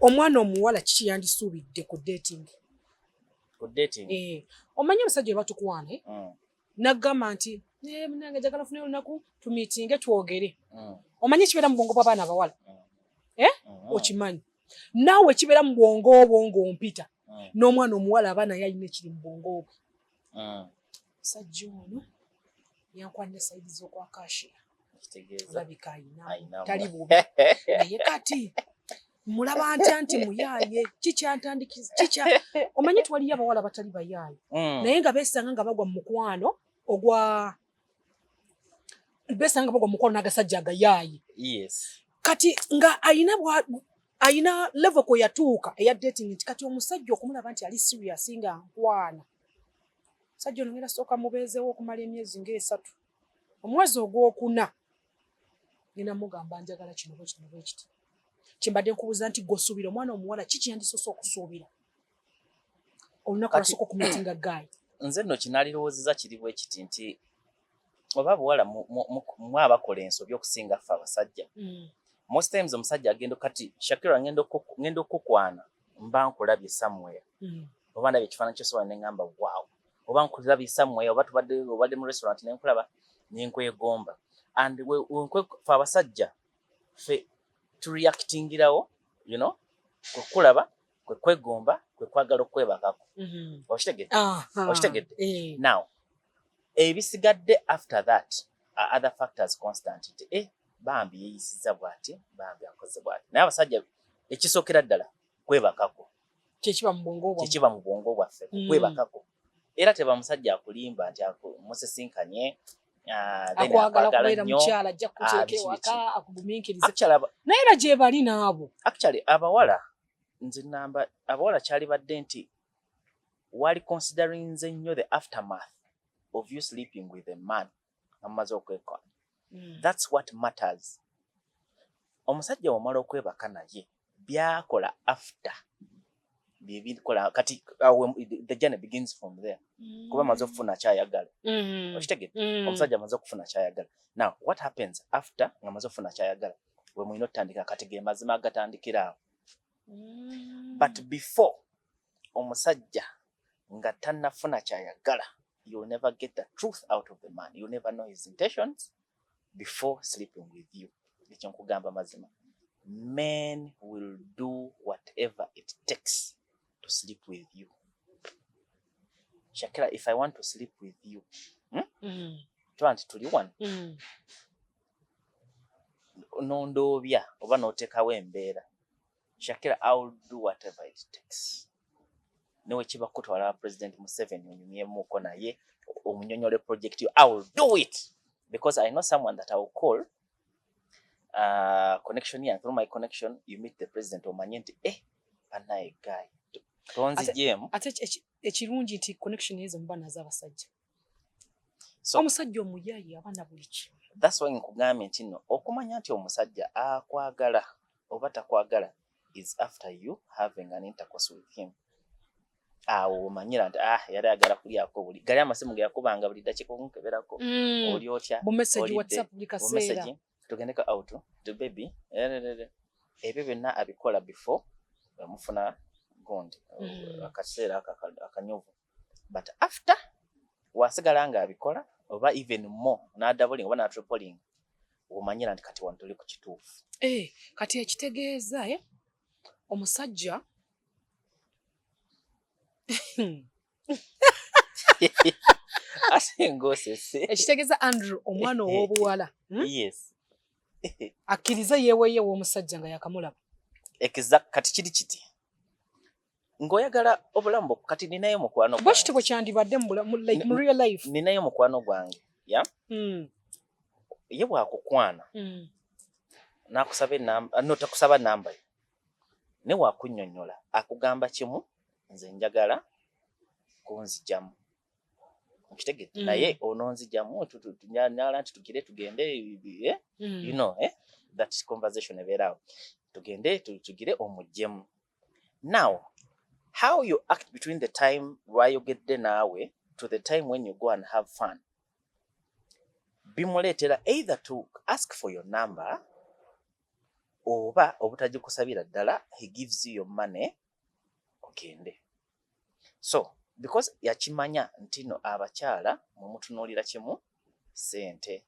omwana omuwala kiki yandisuubidde ku dating omanyi omusajja webatukwana naggamba nti munange njagala funa olunaku tumiitinge twogere omanyi kibeera mu bwongo bw'abaana abawala okimanyi naawe kibeera mu bwongo obwo ng'ompita n'omwana omuwala aba naye alina ekiri mu bwongo obwo musajja ono yankwanira saidi z'okwa Kashiya olabika ayina tali bubi naye kati mulaba ntya nti muyaaye kikyantandikiza omanyi twaliyo abawala batali bayaaye naye nga beesanga nga bagwa mu mukwano n'agasajja agayaaye kati nga ayina level kwe yatuuka eya dating nti kati omusajja okumulaba nti ali serious nga nkwana omusajja ono ngenda sooka mubeezewo okumala emyezi nga 3 omwezi ogwokuna ngenda mugamba njagala kino bwekiti kimbadde nkubuuza nti gwosuubira omwana omuwala kiki yandisoose okusuubira olunaku lwasooka okumiitinga gaayi nze nno kinalirowoozeza kiri bwe kiti nti oba buwala mwabakola ensobi okusinga ffe abasajja most times omusajja agenda kati Shakira ngenda okukwana mba nkulabye somewhere oba ndabye ekifaananyi ky'osobola ne ngamba wow oba nkulabye somewhere oba obadde mu restaurant ne nkulaba ne nkwegomba and ffe abasajja ffe tureactingirawo kwekulaba kwekwegomba kwekwagala okwebakako okitegedde now ebisigadde after that other factors constant bambi yeyisiza bw'ati bambi akoze bw'ati naye abasajja ekisookera ddala kwebakako kyekiba mu bwongo bwaffe kwebakako era teba musajja akulimba nti musisinkanye akwagala kubeera mukyala ajja kuteeka ewaka akugumiikirize naye era gye bali naabo actually abawala kyali badde nti wali considering nze nnyo the aftermath of you sleeping with a man amaze okwekwana that's what matters omusajja wamala okwebaka naye byakola after bibikola kati the journey begins from there kuba maze okufuna kyayagala okitegedde omusajja amaze okufuna kyayagala now what happens after nga maze okufuna kyayagala we mulina otandika kati ge mazima agatandikira awo but before omusajja nga tannafuna kyayagala you'll never get the truth out of the man. You'll never know his intentions before sleeping with you. Men will do whatever it takes to sleep with you. Shakira, if I want to sleep with you, nondobya oba notekawo embeera Shakira, I'll do whatever it takes. Newe chiba kutwala President Museveni onyumyemuko naye omunyonyole project I will do it because I know someone that I will call connection here, and through my connection you meet the president omanyenti anaye guy tonzi jemu ate ekirungi nti connection ezo mbana z'abasajja so omusajja omuyayi abana buliki that's why nkugambye nti no okumanya nti omusajja akwagala oba takwagala is after you having an intercourse with him. Omanyira nti yali agala kulyako buli gali amasimu ge yakubanga buli dakiika okunkeberako oli otya bu message WhatsApp bikaseera tugendeka out to baby ebyo byonna abikola before bamufuna gondi akaseera akanyuvu but after wasigala nga abikola oba even more na doubling oba na tripling omanyira nti kati wantuli ku kituufu kati ekitegeeza omusajja ekitegeeza Andrew omwana ow'obuwala yes akkiriza yeeweeye w'omusajja nga yakamulaba kati kiri kiti ng'oyagala obulamu kati ninayo mukwano bwe kiti bwe kyandibadde mu real life ninayo mukwano gwange ye bwakukwana n'akusaba takusaba namba ye ne waakunnyonnyola akugamba kimu nze njagala kunzijamu okitegedde naye ononzijamu tunyala nti tugende you know that conversation ebeerawo tugende tugire omujjemu. Now how you act between the time wayogedde naawe to the time when you go and have fun bimuleetera either to ask for your number oba obutagikusabira ddala he gives you your money ogende. So because yakimanya nti no abakyala mumutunuulira kimu ssente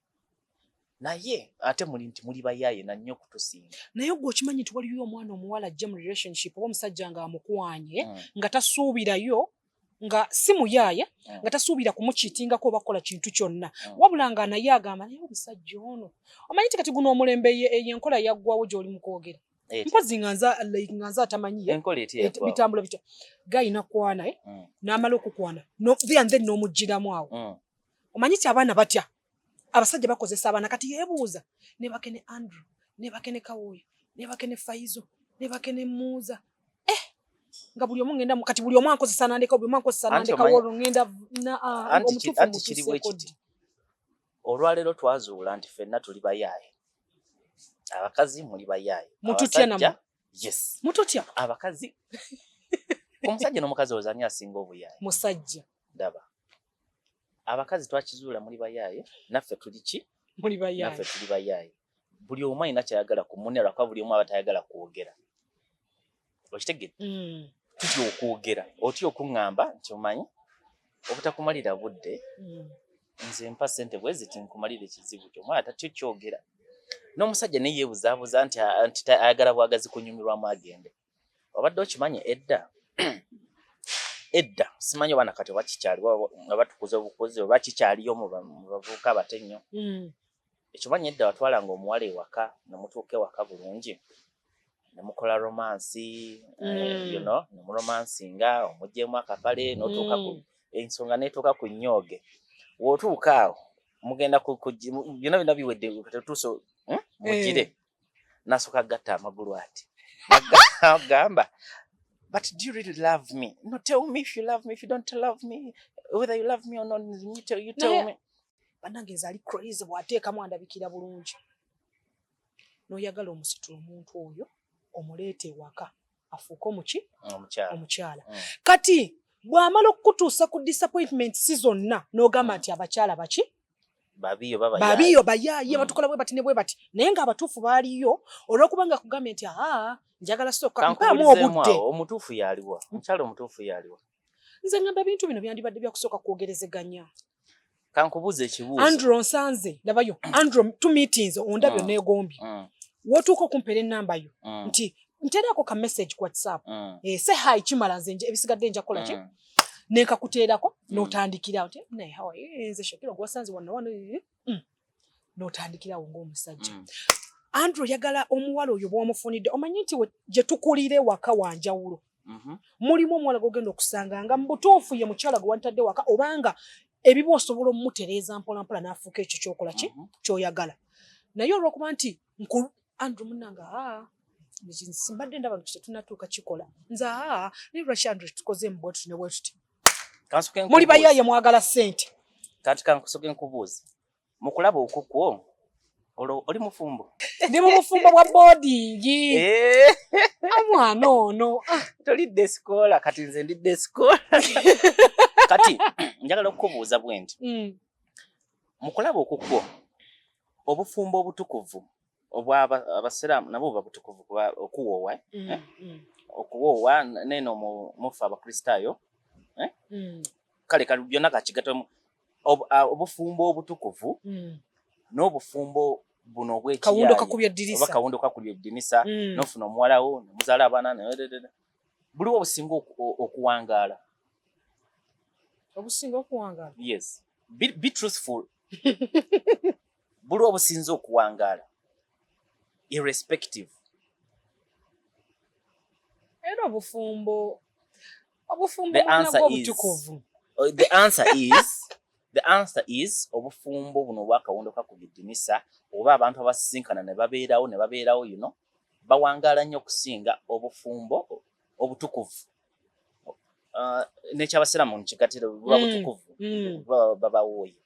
naye ate muli nti muli bayaaye na nnyo kutusinga. Naye gwe okimanyi nti waliyo omwana omuwala ajja mu relationship oba omusajja ng'amukwanye nga tasuubirayo nga si muyaaye nga tasuubira kumukiitingako oba kukola kintu kyonna wabula nga naye agamba naye omusajja ono omanyi nti kati guno omulembe yenkola yaggwawo gy'oli mu kwogera mpozi nga nze atamanyiye bitambula bitya gayina kwana n'amala okukwana then n'omugiramu awo omanyi ti abaana batya abasajja bakozesa abaana kati yeebuuza ne bakene Andrew ne bakene Kawooya ne bakene Faizo ne bakene Muuza nga buli omu ngenda kati buli omu ankozesa nandeka buli omu ankozesa nandeka wolo ngenda anti kiriwo ekiti olwaleero twazuula nti ffenna tuli bayaaye abakazi muli bayaaye mututya namwe yes mututya abakazi omusajja n'omukazi ozani asinga obuyaaye musajja ndaba abakazi twakizuula muli bayaaye naffe tuli ki muli bayaaye naffe tuli bayaaye buli omu alina kyayagala ku munne lwaka buli omu aba tayagala kwogera okitegedde tutya okwogera otya okuŋŋamba nti omanyi obutakumalira budde nze mpa ssente bwe ziti nkumalira ekizibu kyo omwana tatyo kyogera n'omusajja ne yeebuzaabuza nti ayagala bwagazi kunyumirwamu agende obadde okimanyi edda simanyi oba nakati oba kikyaliwo nga tukuze obukozi oba kikyaliyo mu bavubuka abato ennyo ekimanyi edda watwalanga omuwala ewaka nemutuuka ewaka bulungi nemukola romansi nemuromansinga omuggyemu akapale n'otuuka ensonga n'etuuka ku nnyooge w'otuuka awo mugenda byonna byonna biwedde tetuuse mugire n'asooka agatta amagulu ati agamba but do you really love me? No, tell me if you love me. If you don't love me, whether you love me or not, you tell me. Banange nze ali crazy bw'ateekamu andabikira bulungi n'oyagala omusitula omuntu oyo omuleeta ewaka afuuke omukyala kati bw'amala okutuusa ku disappointment si zonna n'ogamba nti abakyala baki babiyo bayaaye batukola bwe bati ne bwe bati naye ng'abatuufu baaliyo olw'okubanga kugambye nti njagala sooka mpaamu obudde omutuufu yaaliwa omukyala omutuufu yaaliwa nze ngamba ebintu bino byandibadde byakusooka kwogerezeganya kankubuuza ekibuuzo Andrew nsanze labayo Andrew two meetings ondabyo neegombye wootuuka okumpeera ennamba yo nti nteerako ka message ku WhatsApp say hi kimala nze ebisigadde nja kukola ki nekakuteerako n'otandikirawo nti naye hawa nze Shakira gwasanze wano n'otandikirawo ng'omusajja Andrew yagala omuwala oyo bw'omufunidde omanyi nti gye tukulire waka wanjawulo mulimu omuwala gw'ogenda okusanga nga mu butuufu ye mukyala gwe wantadde waka obanga ebiba osobola omumutereeza mpolampola n'afuuka ekyo kyokola ki ky'oyagala naye olw'okuba nti Andrew munnanga simbadde ndaba nti tetunnatuuka kikola nze naye lwaki Andrew tukoze mu bwetuti ne bwetuti muli bayaaye mwagala ssente kati kankusooke nkubuuze mu kulaba okukwo oli mufumbo ndi mu bufumbo bwa boardingi omwana ono tolidde esikola kati nze ndidde esikola kati njagala okukubuuza bwe nti mu kulaba okukwo obufumbo obutukuvu obw'abasiraamu nabwo buba butukuvu okuwoowa okuwoowa neeno mufe abakristaayo kale byonna kakigatemu obufumbo obutukuvu n'obufumbo buno kawundo kakubya ddirisa oba kawundo kakubya ddirisa n'ofuna omuwalawo nemuzaala abaana buliwo obusinga okuwangaala obusinga okuwangaala yes be truthful buliwo obusinza okuwangaala irrespective era obufumbo the answer is obufumbo buno obwakawundo kakubya eddinisa oba abantu abasisinkana ne babeerawo bawangaala nnyo okusinga obufumbo obutukuvu nekyabasiraamu nkigatira buba butukuvu babawooye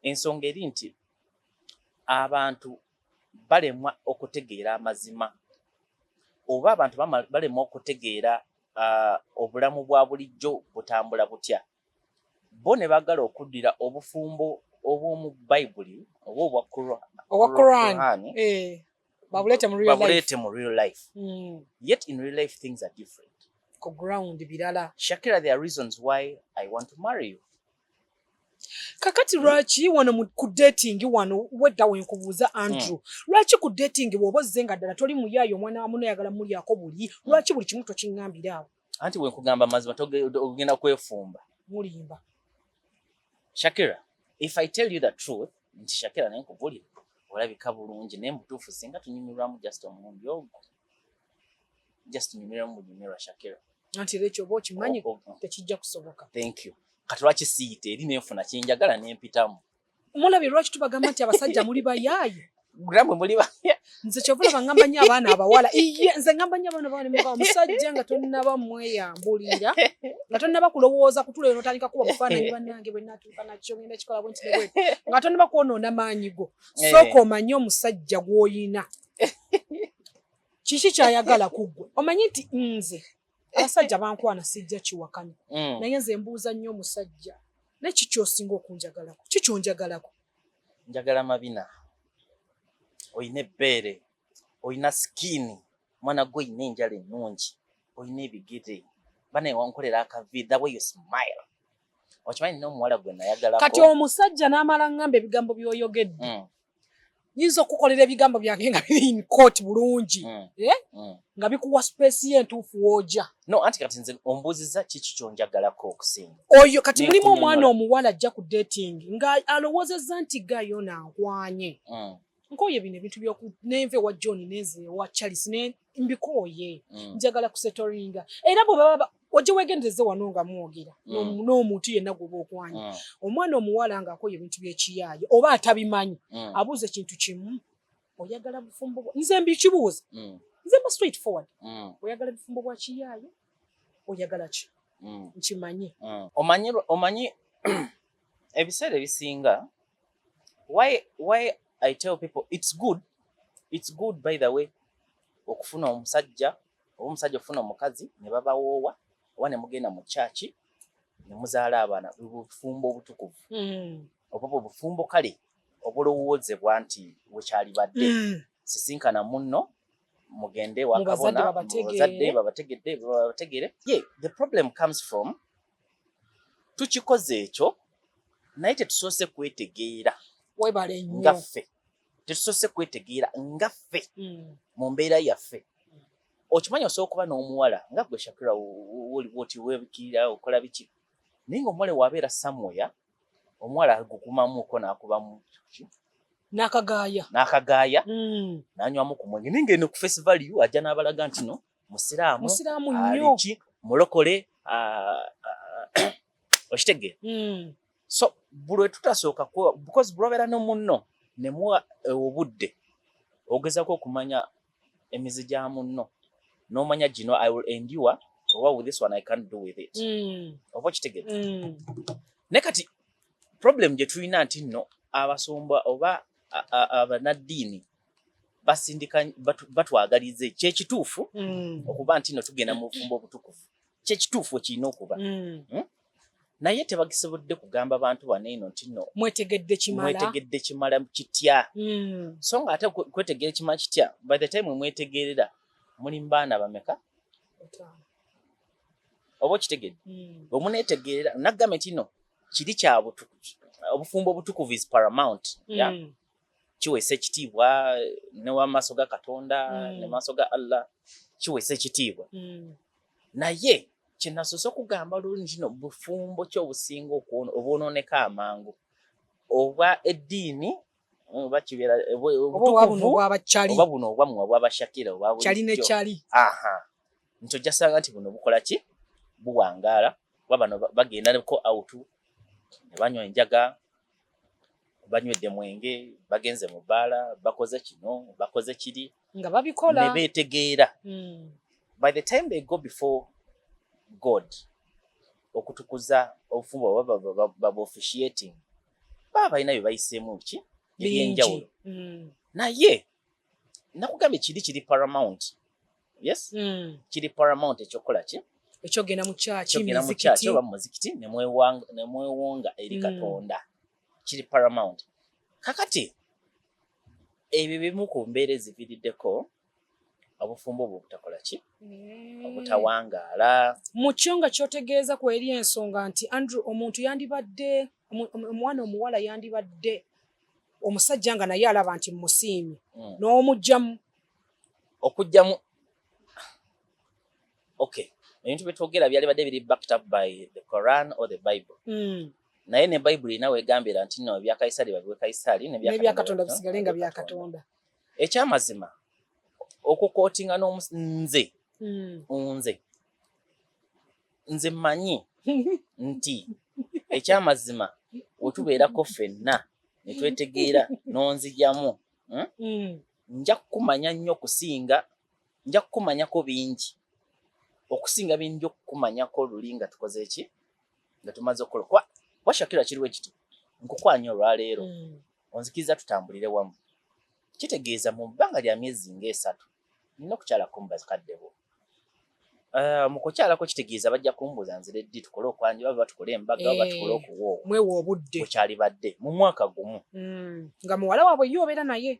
ensonga eri nti abantu balemwa okutegeera amazima oba abantu balemwa okutegeera obulamu bwa bulijjo butambula butya bo ne baagala okuddira obufumbo obw'omu bayibuli oba obwa Quran babulete mu real life. Babulete mu real life. Yet in real life things are different. Ko ground birala. Shakira, there are reasons why I want to marry you. Kakati lwaki wano ku dating wano wedda wenkubuuza Andrew. Lwaki ku dating bw'obozze nga ddala toli muyaayo omwana wa muno yagala mulyako buli. Lwaki buli kimu tokiŋŋambira awo? Anti wenkugamba mazima ogenda kwefumba. Mulimba. Shakira, if I tell you the truth, nti Shakira naye nkubulira olabika bulungi naye mutuufu singa tunyumirwamu just omulundi ogwo. Just tunyumirwamu bunyumirwa Shakira. Anti lekyo oba okimanyi tekijja kusoboka. Thank you. Kati lwaki siyite eri nenfuna kyenjagala nempitamu. Mulabye lwaki tubagamba nti abasajja muli bayaaye? Gramwe muli bayaaye. Nze kyovula bangamba nnyo abaana abawala. Iye nze ngamba nnyo abaana abawala muka omusajja nga tonnaba mweyambulira. Nga tonnaba kulowooza kutula n'otandika kuba bufaananyi bannange bwe natuuka nakyo ngenda kikola bwe nti bwe. Nga tonnaba kwonoona maanyi go. Sooka omanye omusajja gw'oyina. Kiki kyayagala ku ggwe? Omanyi nti nze abasajja bankwana sijja kiwakanya. Naye nze mbuuza nnyo omusajja. Neki ky'osinga okunjagalako? Ki ky'onjagalako? Njagala mabina. Oyina ebbeere. Oyina skin. Mwana gwe oyina enjala ennungi. Oyina ebigere. Bana wankolera akavi, the way you smile. Okimanyi n'omuwala gwe nayagalako. Kati omusajja n'amala ngamba ebigambo by'oyogedde. Nyinza okukolera ebigambo byange nga biri in court bulungi. Nga bikuwa space y'entuufu w'ojja. No, anti kati nze ombuuziza kiki ky'onjagalako okusinga. Oyo kati mulimu omwana omuwala ajja ku dating nga alowoozezza nti gayo nankwanye. Nkooye bino ebintu nenve wa John neze wa Charles ne mbikooye. Njagala kusetoringa. Era bwe baba ojje weegendereze wano nga mwogera. N'omuntu yenna gwe okwanya. Omwana omuwala nga akooye ebintu by'ekiyaayo oba atabimanyi. Abuuza ekintu kimu. Oyagala bufumbo bwa nze mbikibuuza. Nze mba straight forward. Oyagala bufumbo bwa kiyaayo? Oyagala ki? Nkimanyi. Omanyi ebiseera ebisinga why I tell people it's good by the way okufuna omusajja okufuna omukazi ne babawoowa oba ne mugenda mu church ne muzaala abaana bufumbo obutukuvu. Oba bufumbo kale obulowoozebwa nti wekyali badde sisinkana munno mugende wakabona bazadde babategere. The problem comes from tukikoze ekyo naye tetusoose kwetegeera webale nnyo ngaffe tetusoose kwetegeera ngaffe mu mbeera yaffe. Okimanyi osobola okuba n'omuwala nga gwe Shakira woti webikirira okola biki naye ng'omuwala wabeera somewhere omuwala agukumamuuko n'akubamu n'akagaaya n'anywamu ku mwenge naye ng'eno ku face value ajja n'abalaga nti no musiraamu nnyo aliki mulokole okitegeera. So bulwe tutasooka because bulwabeera no munno ne muwa obudde ogezaako okumanya emizi gya munno n'omanya gino I will endure oba with this one I can't do with it. Oba okitegeera. Ne kati problem gye tulina nti nno abasumba oba abanaddiini basindika batwagalize kyekituufu okuba nti nno tugenda mu bufumbo obutukuvu kyekituufu ekirina okuba. Naye tebagisobodde kugamba bantu bano eno nti nno mwetegedde kimala kitya. So nga ate kwetegeera kimala kitya by the time mwetegerera muli baana bameka oba okitegeedde omuneetegerera nagamba nti nno kiri kya obufumbo obutukuvu is paramount. Kiweesa ekitiibwa ne w'amaaso ga Katonda ne maaso ga Allah kiweesa ekitiibwa. Naye kyenasoose okugamba lulungi no bufumbo kyobusinga obwonooneka amangu oba eddiini oba kibeera obutukuvu oba buno obwammwe obw'Abashakira oba kyali ne kyali. Nti ojja sanga nti buno bukola ki buwangaala kuba bano bagendako out ne banywa enjaga banywedde mwenge bagenze mu bbaala bakoze kino bakoze kiri nga babikola ne beetegeera. By the time they go before God okutukuza obufumbo baba officiating baba balina bye bayiseemu ki ebyenjawulo. Naye nakugambye kiri paramount. Yes? Kiri paramount ekyokola ki ekyogenda mu kyaki muzikiti oba muzikiti ne mwewonga eri Katonda kiri paramount. Kakati ebyo bimu ku mbeera eziviiriddeko obufumbo obwo obutakola ki obutawangaala. mu kyo nga kyotegeeza ku eri ensonga nti Andrew omuntu yandibadde omwana omuwala yandibadde omusajja nga naye alaba nti musiimi n'omugjamu okugjamu. Okay, ebintu bye twogera byalibadde biri backed up by the Quran or the Bible. Naye ne Bible inawe egambira nti no bya Kaisari babwe Kaisari ne bya Katonda bisigale nga bya Katonda. Ekyamazima okukootinga nze mmanyi nti ekyamazima wetubeerako ffenna ne twetegeera n'onzijamu nja kukumanya nnyo kusinga, nja kukumanyako bingi okusinga bingi okukumanyako luli nga tukoze eki nga tumaze okukola. Kuba Shakira kiriwo ekiti nkukwanya olwaleero onzikiriza tutambulire wamu, kitegeeza mu bbanga lya myezi nga 3 nina okukyalako mu bazadde bo. Mu kukyalako kitegeeza bajja kumbuuza nzire ddi tukole okwanja oba tukole embaga oba tukole okuwoowa mwewa obudde bukyali badde mu mwaka gumu nga muwala waabwe ye obeera naye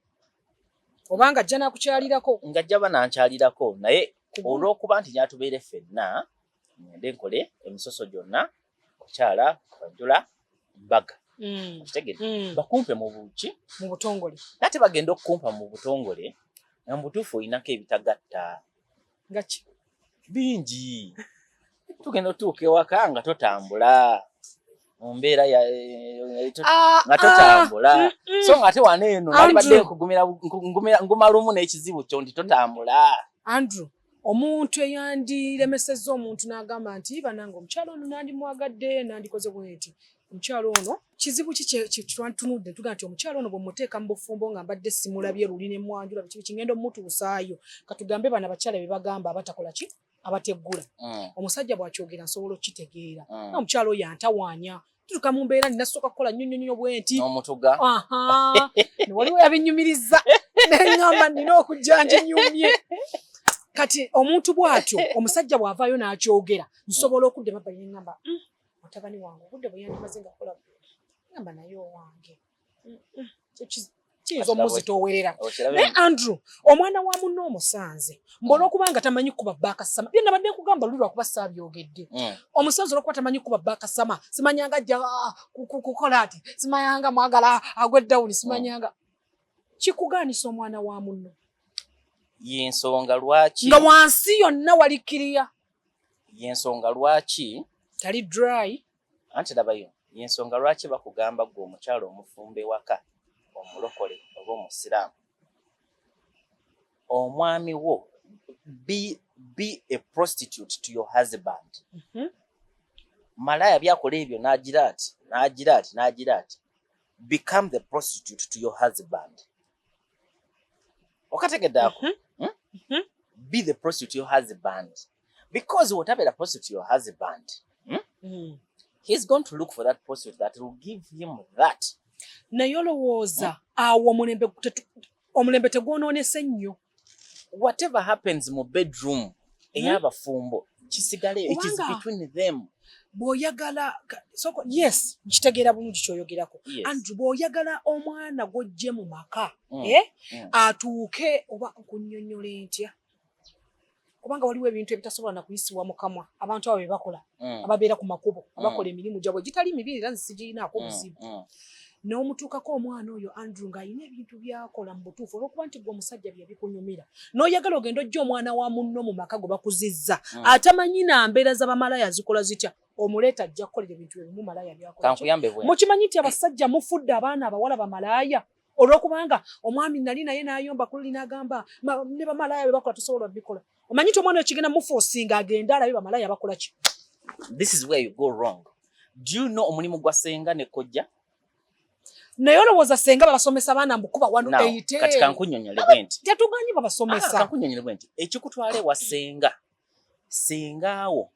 obanga ajja nakukyalirako ng'ajja banankyalirako naye olw'okuba nti nyatubeere ffenna ngende nkole emisoso gyonna kukyala kwanjula mbaga kitegedde bakumpe mu buki mu butongole ate bagenda okukumpa mu butongole nga mu butuufu olinako ebitagatta ngaki bingi tugenda otuuka ewaka nga totambula mu mbeera nga totambula so nga ate wano eno nalibadde nguma lumu n'ekizibu kyo nti totambula. Andrew omuntu eyandiremesezza omuntu n'agamba nti banange omukyalo ono nandimwagadde nandikoze bwenti omukyalo ono kizibu ki kyetwantunudde tugaa nti omukyalo ono bwemuteeka mu bufumbo nga mbadde simulabye luli ne mwanjula biki kingenda omutuusaayo katugambe bana bakyala be bagamba abatakola ki abateggula omusajja bw'akyogera nsobola okitegeera omukyalo oyo antawaanya tutuka mu mbeera ninasooka kukola nnyo bwenti n'omutuga waliwo yabinyumiriza neŋŋamba nina okujjanja nyumye. Kati omuntu bw'atyo omusajja bw'avaayo n'akyogera nsobola okudda emabbali ne ŋŋamba mutabani wange obudde bwe yandimaze nga kola ŋŋamba naye owange kiyinza omuzitoowerera. Naye Andrew omwana wa munno omusanze olw'okuba nga tamanyi kuba baakasama bye nabadde nkugamba luli lwakuba saabyogedde omusanze olw'okuba tamanyi kuba baakasama simanyanga ajja kukola ati simanyanga mwagala agwe dawuni simanyanga kikugaanisa omwana wa munno yensonga lwaki nga wansi yonna walikiriya yensonga lwaki tali dry anti labayo yensonga lwaki bakugamba gwe omukyalo omufumbe waka omulokole oba omusiraamu omwami wo be a prostitute to your husband. Malaya byakola ebyo n'agira ati become the prostitute to your husband. Okategedde ako be the prostitute to your husband because whatever the prostitute to your husband he's going to look for that prostitute that will give him that. Naye olowooza awo omulembe tegwonoonese nnyo. Whatever happens mu bedroom ey'abafumbo kisigale it is between them. Bw'oyagala yes nkitegeera bulungi kyoyogerako Andrew bw'oyagala omwana gw'ojje mu maka atuuke oba nkunnyonnyole ntya kubanga waliwo ebintu ebitasobola nakuyisibwa mu kamwa abantu abo be bakola ababeera ku makubo abakola emirimu gyabwe gitali mibi era nzigirinaako obuzibu n'omutuukako omwana oyo Andrew ng'alina ebintu byakola mu butuufu olw'okuba nti gwe omusajja bye bikunyumira n'oyagala ogenda ojja omwana wa munno mu maka gwe bakuzizza atamanyi na mbeera z'abamalaya zikola zitya omuleeta ajja kukolera ebintu ebimu malaya byakola mukimanyi nti abasajja mufudde abaana abawala bamalaya olw'okubanga omwami nali naye n'ayomba kululi n'agamba ne bamalaya be bakola tosobola bikola omanyi nti omwana oyo kigenda mufoosinga agenda alabe bamalaya bakola ki. This is where you go wrong. Do you know omulimu gwa senga ne kojja naye olowooza senga babasomesa baana mbukuba 180 kati kankunnyonnyole bwenti tetuganyi babasomesa kankunnyonnyole bwenti ekikutwala ewa sengaawo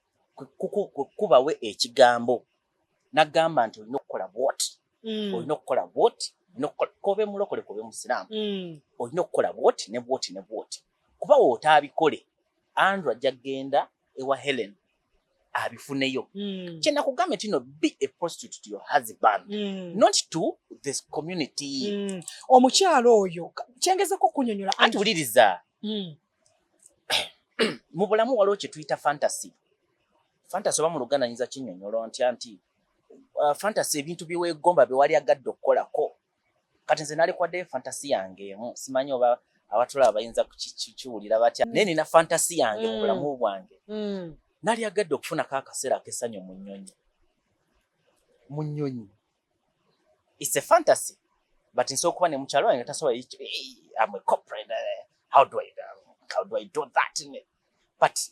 kubawe ekigambo nagamba nti olina okukola bwoti olina okukola bwoti kobe mulokole kobe musiraamu olina okukola bwoti ne bwoti ne bwoti kuba wootaabikole Andrew ajja genda ewa Helen abifuneyo. Kyena kugamba nti no, be a prostitute to your husband, not to this community. Omukyalo oyo kyengezeko kunyonyola anti wuliriza mu bulamu waliwo kye tuyita fantasy oba mu Luganda nyinza kinyonyolo nti fantasy ebintu byeweegomba bye wali agadde okukolako. Kati nze nalikwaddeyo fantasy yange emu, simanyi oba abatulaba bayinza kukiwulira batya, naye nina fantasy yange mu bulamu bwange. Nali agadde okufunako akaseera ak'essanyu mu nnyonyi. It's a fantasy, but nsobola okuba ne mukyalo wange tasobola I'm a corporate, how do I do that? But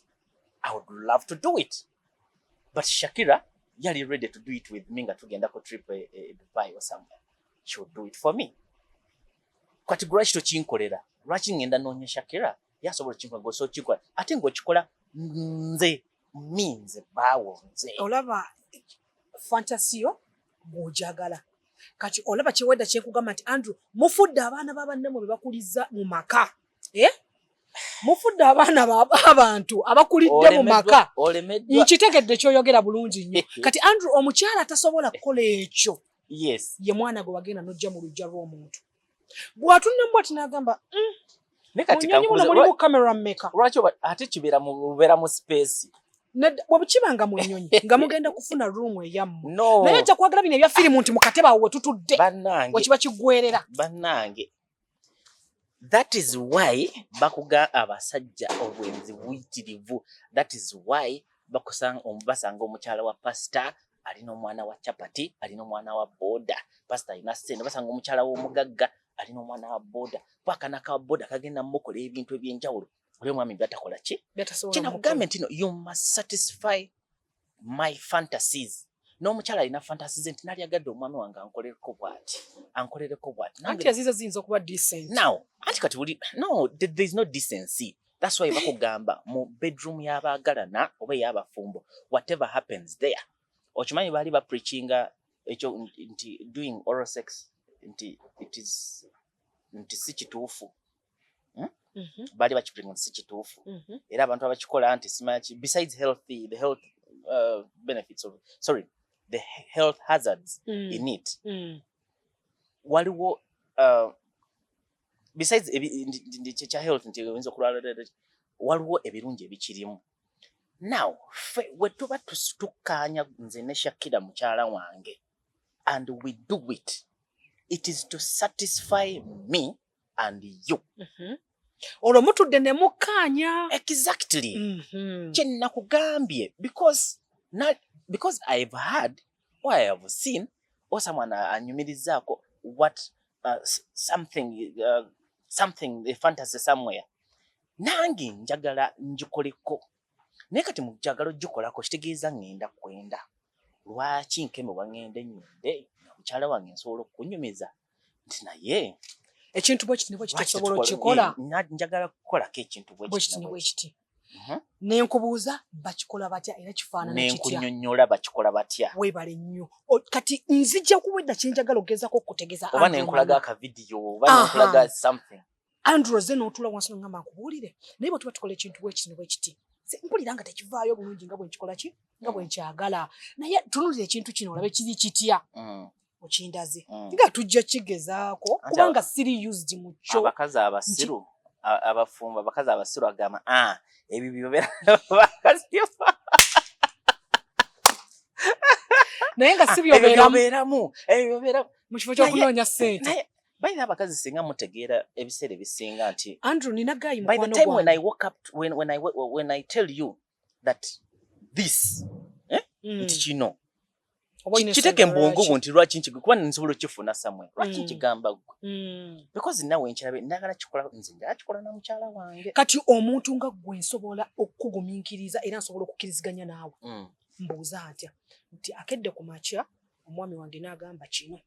I would love to do it. But Shakira, yali ready to do it with me nga tugenda ku trip Dubai or somewhere. She would do it for me. Kwati lwaki tokinkolera? Lwaki ngenda noonya Shakira? Yasobola kinkola so kikola. Ate ng'okikola nze baawo nze. Olaba fantasiyo bw'ojagala. Kati olaba kyewedda kyekugamba nti Andrew mufudde abaana b'abannamwe be bakuliza mu maka. Mufudde abaana b'abantu abakulidde mu maka. Nkitegedde ky'oyogera bulungi nnyo. Kati Andrew omukyala atasobola kukola ekyo. Yes. Ye mwana gwe wagenda n'ojja mu luggya lw'omuntu. Bw'atunna mbwati n'agamba munyonyi muno mulimu camera maker. Lwaki ate kibeera mu space. Bwe kibanga mu nnyonyi nga mugenda kufuna room eyammwe. No. Naye ojja kwagala bino ebya firimu nti mu katebe awo we tutudde. Bannange. Wekiba kiggwerera. Bannange. That is why bakuga abasajja obwenzi buyitirivu. That is why basanga omukyala wa pastor alina omwana wa chapati, alina omwana wa boda. Pastor alina ssente, basanga omukyala w'omugagga alina omwana wa boda. Bwakana ka boda kagenda mukola ebintu eby'enjawulo. Oli omwami byatakola ki? Kina kugamba nti no, you must satisfy my fantasies. N'omukyala alina fantasies nti nali agadde omwami wange ankolereko bw'ati. Anti azizo ziyinza okuba decent. Now, anti kati no, there is no decency. That's why bakugamba mu bedroom y'abaagalana oba y'abafumbo, whatever happens there. Okimanyi baali preachinga ekyo nti doing oral sex nti it is nti si kituufu. Baali bakipiringa si kituufu. Era abantu abakikola nti simanyi besides the health benefits of the health hazards in it. Waliwo besides the health nti oyinza okulwala waliwo ebirungi ebikirimu. Now, we tuba tukkaanya nze ne Shakira mukyala wange and we do it. It is to satisfy me and you. Olwo mutudde ne mukkaanya. Exactly. Kye nakugambye because I've heard or I have seen or someone anyumirizaako what something a fantasy somewhere. Nange njagala njikoleko. Naye kati mu njagala ogikolako kitegeeza ngenda kwenda. Lwaki nkeme wangende nyonde mukyala wange nsobola okunyumiza nti naye ekintu bwe kiti kitasobola okukikola. Njagala kukolako ekintu bwe kiti. Nenkubuuza bakikola batya era kifaanana kitya? Nenkunyonnyola bakikola batya. Weebale nnyo. Kati nzijja kuwedda kyenjagala ogezaako okutegeeza. Oba nenkulaga akavidiyo oba nenkulaga something. Andrew ze n'otula wansi n'ongamba nkubuulire. Naye bwe tuba tukola ekintu bwe kiti. Mpulira nga tekivaayo bulungi nga bwe nkikola ki? Nga bwe nkyagala. Naye tunuulira ekintu kino olabe kiri kitya. Okindaze. Nga tujja kigezaako kubanga siri used mu kyo. Abakazi abasiru abafumba abakazi abasiru agamba ebyo byobeera abakazi naye nga si byobeeramu mu kifo ky'okunoonya ssente. Bayina abakazi singa mutegeera ebiseera ebisinga nti Andrew nina gayi by the time when I woke up when I tell you that this nti kino kiteke mbwongo nti lwaki nkigwe kuba nsobola okifuna samwe lwaki nkigamba gwe because nawe nkirabe ndagala kikola nze ndakikola na mukyala wange. Kati omuntu nga gwe nsobola okukugumiikiriza era nsobola okukkiriziganya naawe mbuuza atya nti akedde ku makya omwami wange n'agamba kino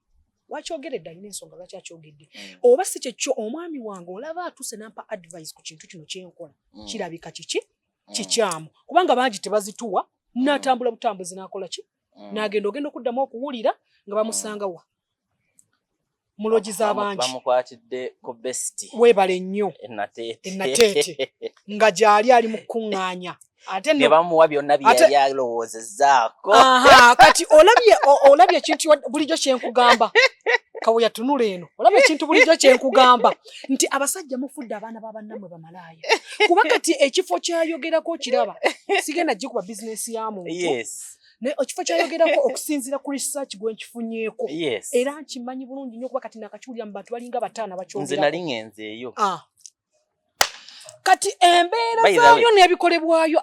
wakyogeredde alina ensonga lwaki akyogedde oba si kyekyo omwami wange olaba atuuse n'ampa advice ku kintu kino kyenkola kirabika kikyamu kubanga bangi tebazituwa n'atambula butambuzi n'akola ki n'agenda ogenda okuddamu okuwulira nga bamusanga wa mulogi z'abangi bamukwatidde ku besiti weebale nnyo ennateete nga gyali ali mu kuŋŋaanya ate ne bamuwa byonna byali alowoozezaako. Kati olabye ekintu bulijjo kyenkugamba kawoya tunula eno olabye ekintu bulijjo kyenkugamba nti abasajja mufudde abaana b'abannammwe bamalaaya kuba kati ekifo kyayogerako kiraba sigenda gikuba bizinesi ya muntu. Ekifo kyayogerako okusinziira ku research gwe nkifunyeeko era nkimanyi bulungi nnyo kuba kati nakakiwulira mu bantu balinga bataana bakyogerako. Nze nali ngenze eyo. Kati embeera zaayo n'ebikolebwayo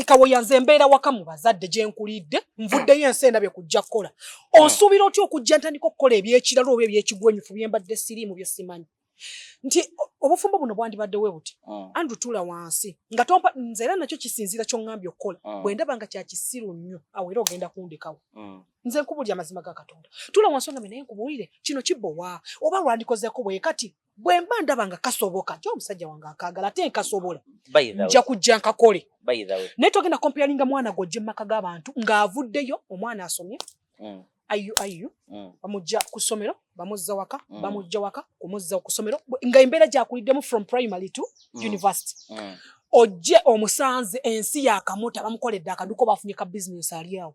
kawoya nze embeera waka mu bazadde gye nkulidde nvuddeyo ensi endabye kujja kukola. Onsuubira otya okujja ntandika okukola ebyekirala oba ebyekigwenyufu bye mbadde siriimu bye simanyi nti obufumbo buno bwandibaddewe buti Andrew tuula wansi nga tompa nze era nakyo kisinziira ky'oŋŋambye okukola bwe ndaba nga kya kisiru nnyo awo era ogenda kundekawo nze nkubulya amazima ga Katonda tuula wansi ongambe naye nkubuulire kino kibbowa oba lwandikozeeko bwe kati bwe mba ndaba nga kasoboka gye omusajja wange akaagala ate nkasobola nja kujja nkakole naye togenda comparinga mwana gojje mu maka g'abantu ng'avuddeyo omwana asomye ayu bamujja ku ssomero bamuzza waka bamujja waka kumuzza ku ssomero nga embeera gyakuliddemu from primary to university ojje omusanze ensi yakamuta bamukoledde akaduko bafunye ka business ali awo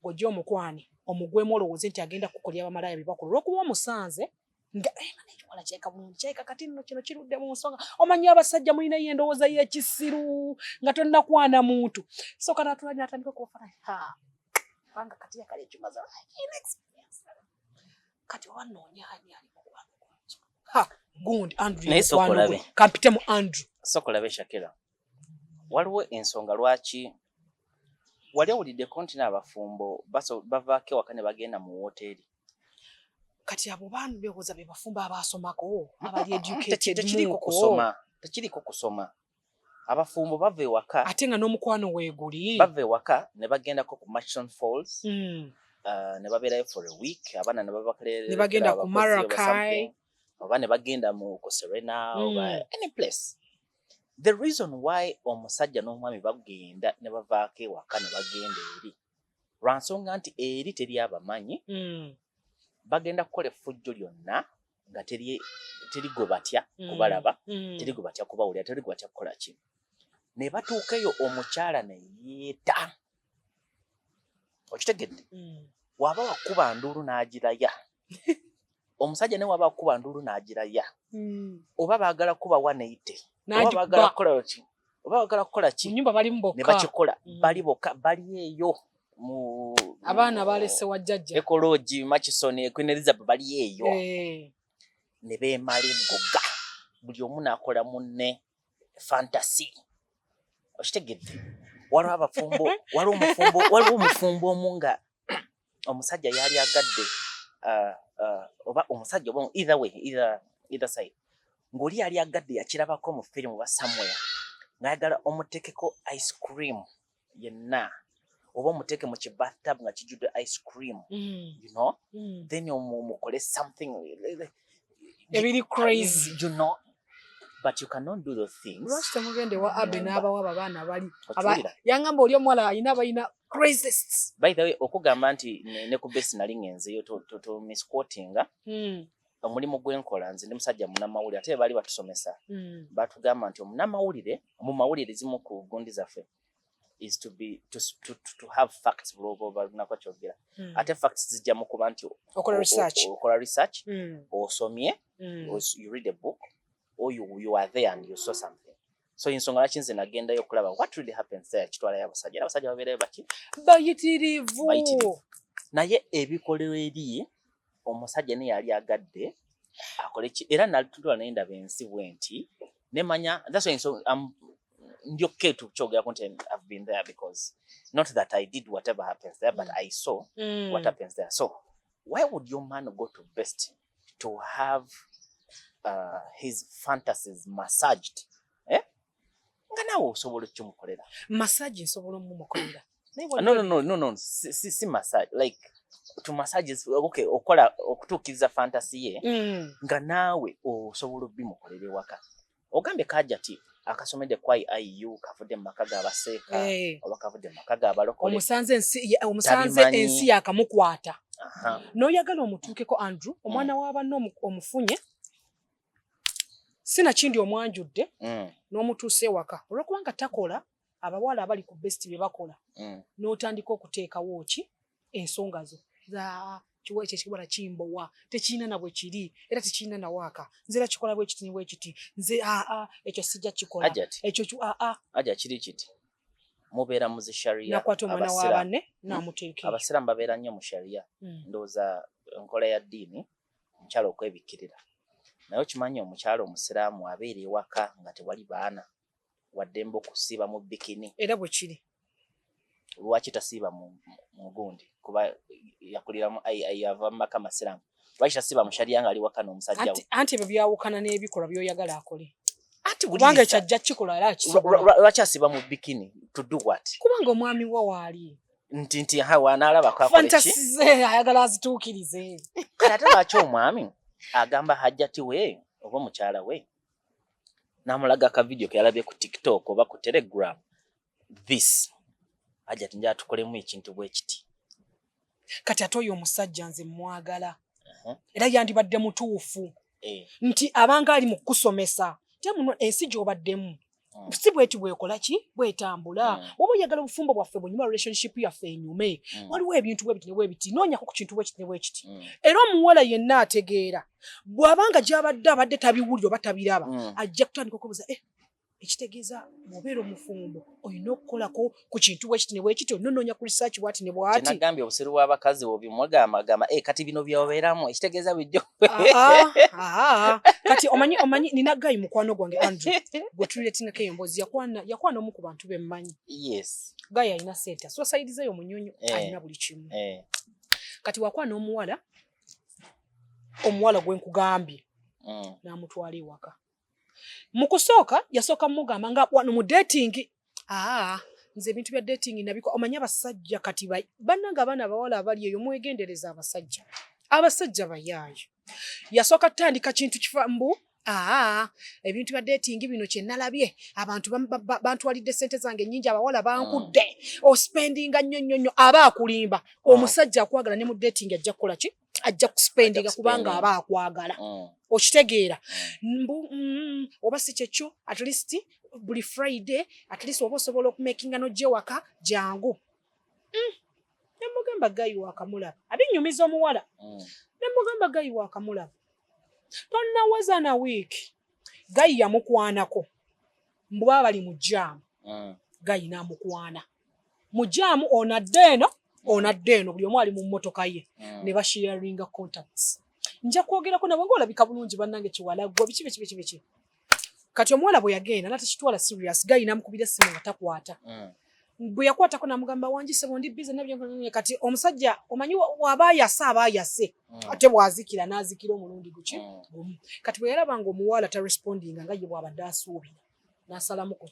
ojje omukwane omugwemu olowooze nti agenda kukolya bamalaaya bibakola olw'okuba omusanze nga ekikola kyeka bulungi kyeka kati nno kino kirudde mu nsonga omanyi abasajja mulinayo endowooza y'ekisiru nga tonnakwana muntu so kana tulani atandika okufana banga kati yakali ekimaza kati wanoonya ani ali mukwano gundi Andrew kampite mu Andrew sokolabe Shakira waliwo ensonga lwaki wali awulidde konti n'abafumbo bavaako ewaka ne bagenda mu wooteeri kati abo bantu beewoza be bafumbo abaasomako abali educated tekiriko kusoma abafumbo bava ewaka ate nga n'omukwano weeguli bava ewaka ne bagendako ku Murchison Falls ne babeerayo for a week abaana ne bagenda ku Maracay oba ne bagenda mu Serena oba any place. The reason why omusajja n'omwami bagenda ne bavaako ewaka ne bagenda eri lwa nsonga nti eri teri abamanyi bagenda kukola effujjo lyonna nga terigo batya kubalaba terigo batya kubawulira terigo batya kukola ki ne batuukeyo omukyala ne yeeta okitegedde waba wakuba nduulu n'agiraya omusajja ne waba wakuba nduulu n'agiraya oba baagala kuba 180 oba baagala kukola ki oba baagala kukola ki nyumba bali mbokka ne bakikola bali bokka bali eyo mu abaana balese wajjajja ekologi Murchison Queen Elizabeth bali eyo ne beemala eggoga buli omu n'akola munne fantasy okitegedde waliwo omufumbo omu nga omusajja yali agadde oba omusajja oba either side ng'oli yali agadde yakirabako mu firimu ba somewhere ng'ayagala omutekeko ice cream yenna oba omuteeke mu kibathtub nga kijjudde ice cream you know then omukole something ebiri crazy you know but you cannot do those things. Lwaki mugende wa abe n'abawa abaana bali yangamba oli omuwala ayina crazists. By the way okugamba nti ne ku besi nali ngenzeyo to misquotinga omulimu gwenkola nze ndi musajja munamawulire ate bali batusomesa batugamba nti omunamawulire mu mawulire zimu ku gundi zaffe is to be to have facts global nako kyogera ate facts zijja mu kuba nti okola research osomye you read a book or you are there and you saw something. So ensonga laki nze nagendayo okulaba what really happens there kitwalayo abasajja babeerayo baki bayitirivu naye ebikolero eri omusajja ne yali agadde akole ki era nalitulwa naye ndaba ensi bwenti nemanya that's why so ndi okay to kyogera konti I've been there because not that I did whatever happens there but I saw what happens there. So why would your man go to best to have his fantasies massaged nga nawe osobola okumukolera massage nsobola omumukolera no si massage like to massages okay okola okutuukiriza fantasy ye nga naawe osobola obimukolera ewaka ogambe kajati akasomedde kwa IU kavudde mu maka g'abaseeka oba kavudde mu maka g'abalokole omusanze ensi yakamukwata n'oyagala omutuukeko Andrew omwana w'abanno omufunye sina kindi omwanjudde n'omutuuse ewaka olw'okubanga takola abawala abali ku best bye bakola n'otandika okuteekawo ki ensonga zo za kiwe ekibala kimbowa tekina na bwe kiri era tekina na waka nzira kikola bwe kiti bwe kiti nze ekyo sijja kikola ekyo aja kiri kiti mubeera mu sharia nakwata omwana w'abanne n'amuteekera abasiramu babeera nnyo mu sharia ndowooza enkola ya ddiini omukyalo okwebikkirira naye okimanyi omukyalo omusiraamu abeera ewaka nga tewali baana waddembe okusiiba mu bikini era bwe kiri lwaki tasiiba mu gundi kuba yakuliramu yava mu maka masiraamu lwaki tasiiba mu sharia nga ali waka n'omusajja we anti ebyo byawukana n'ebikolwa by'oyagala akole kubanga ekyajja kikola era lwaki asiiba mu bikini to do what kubanga omwami wa waali nti wanaalabako fantasize ayagala azituukirize kale ate lwaki omwami agamba hajjati we oba mukyala we n'amulaga akavidiyo ke yalabye ku TikTok oba ku Telegram this hajjati njala tukolemu ekintu bwe kiti kati ate oyo omusajja nze mwagala era yandibadde mutuufu nti abanga ali mu kusomesa temuno ensi gy'obaddemu si bweti bwekola ki bwetambula oba oyagala obufumbo bwaffe bwenyuma relationship yaffe enyume waliwo ebintu bwe biti ne bwe biti noonyako ku kintu bwe kiti ne bwe kiti era omuwala yenna ategeera bw'abanga gy'abadde abadde tabiwulira oba tabiraba ajja kutandika okubuuza ekitegeeza bw'obeera omufumbo olina okukolako ku kintu bwe kiti ne bwe kiti ononoonya ku research bwati ne bwati nagambye obusiru bw'abakazi obimwegambagamba kati bino byobeeramu ekitegeeza bijjo kati omanyi nina gayi mukwano gwange Andrew gwe tuleetingako emboozi yakwana omu ku bantu be mmanyi yes gayi alina sente suicide zeyo munyonyo alina buli kimu kati wakwana omuwala gwe nkugambye n'amutwala ewaka mu kusooka yasooka mugamba nga wano mu dating nze ebintu bya dating nabiko omanyi abasajja kati bannanga abaana abawala abali eyo mwegendereza abasajja bayaayo yasooka tutandika kintu kifambu ebintu bya dating bino kye nalabye abantu bantwalidde sente zange nnyingi abawala bankudde ospendinga nnyo aba akulimba omusajja akwagala ne mu dating ajja kukola ki ajja kuspendinga kubanga aba akwagala okitegeera oba si kyekyo at least buli Friday at least oba osobola okumakinga n'ojja ewaka jangu nemugamba gayi wakamulaba abinyumiza omuwala nemugamba gayi wakamulaba tonnawaza na wiiki gayi yamukwanako mbu baba bali mu jaamu gayi n'amukwana mu jaamu onadde eno buli omu ali mu mmotoka ye ne basharinga contacts nja kwogerako nabwe ng'olabika bulungi bannange kiwalaggwa biki kati omuwala bwe yagenda natakitwala serious gayi n'amukubira essimu nga takwata bwe yakwatako n'amugamba wanjise bondi bize nabyo kati omusajja omanyi abaayase ate bwazikira n'azikira omulundi gumu kati bwe yalaba nga omuwala tarespondinga nga ye bw'abadde asuubira n'asalamu ku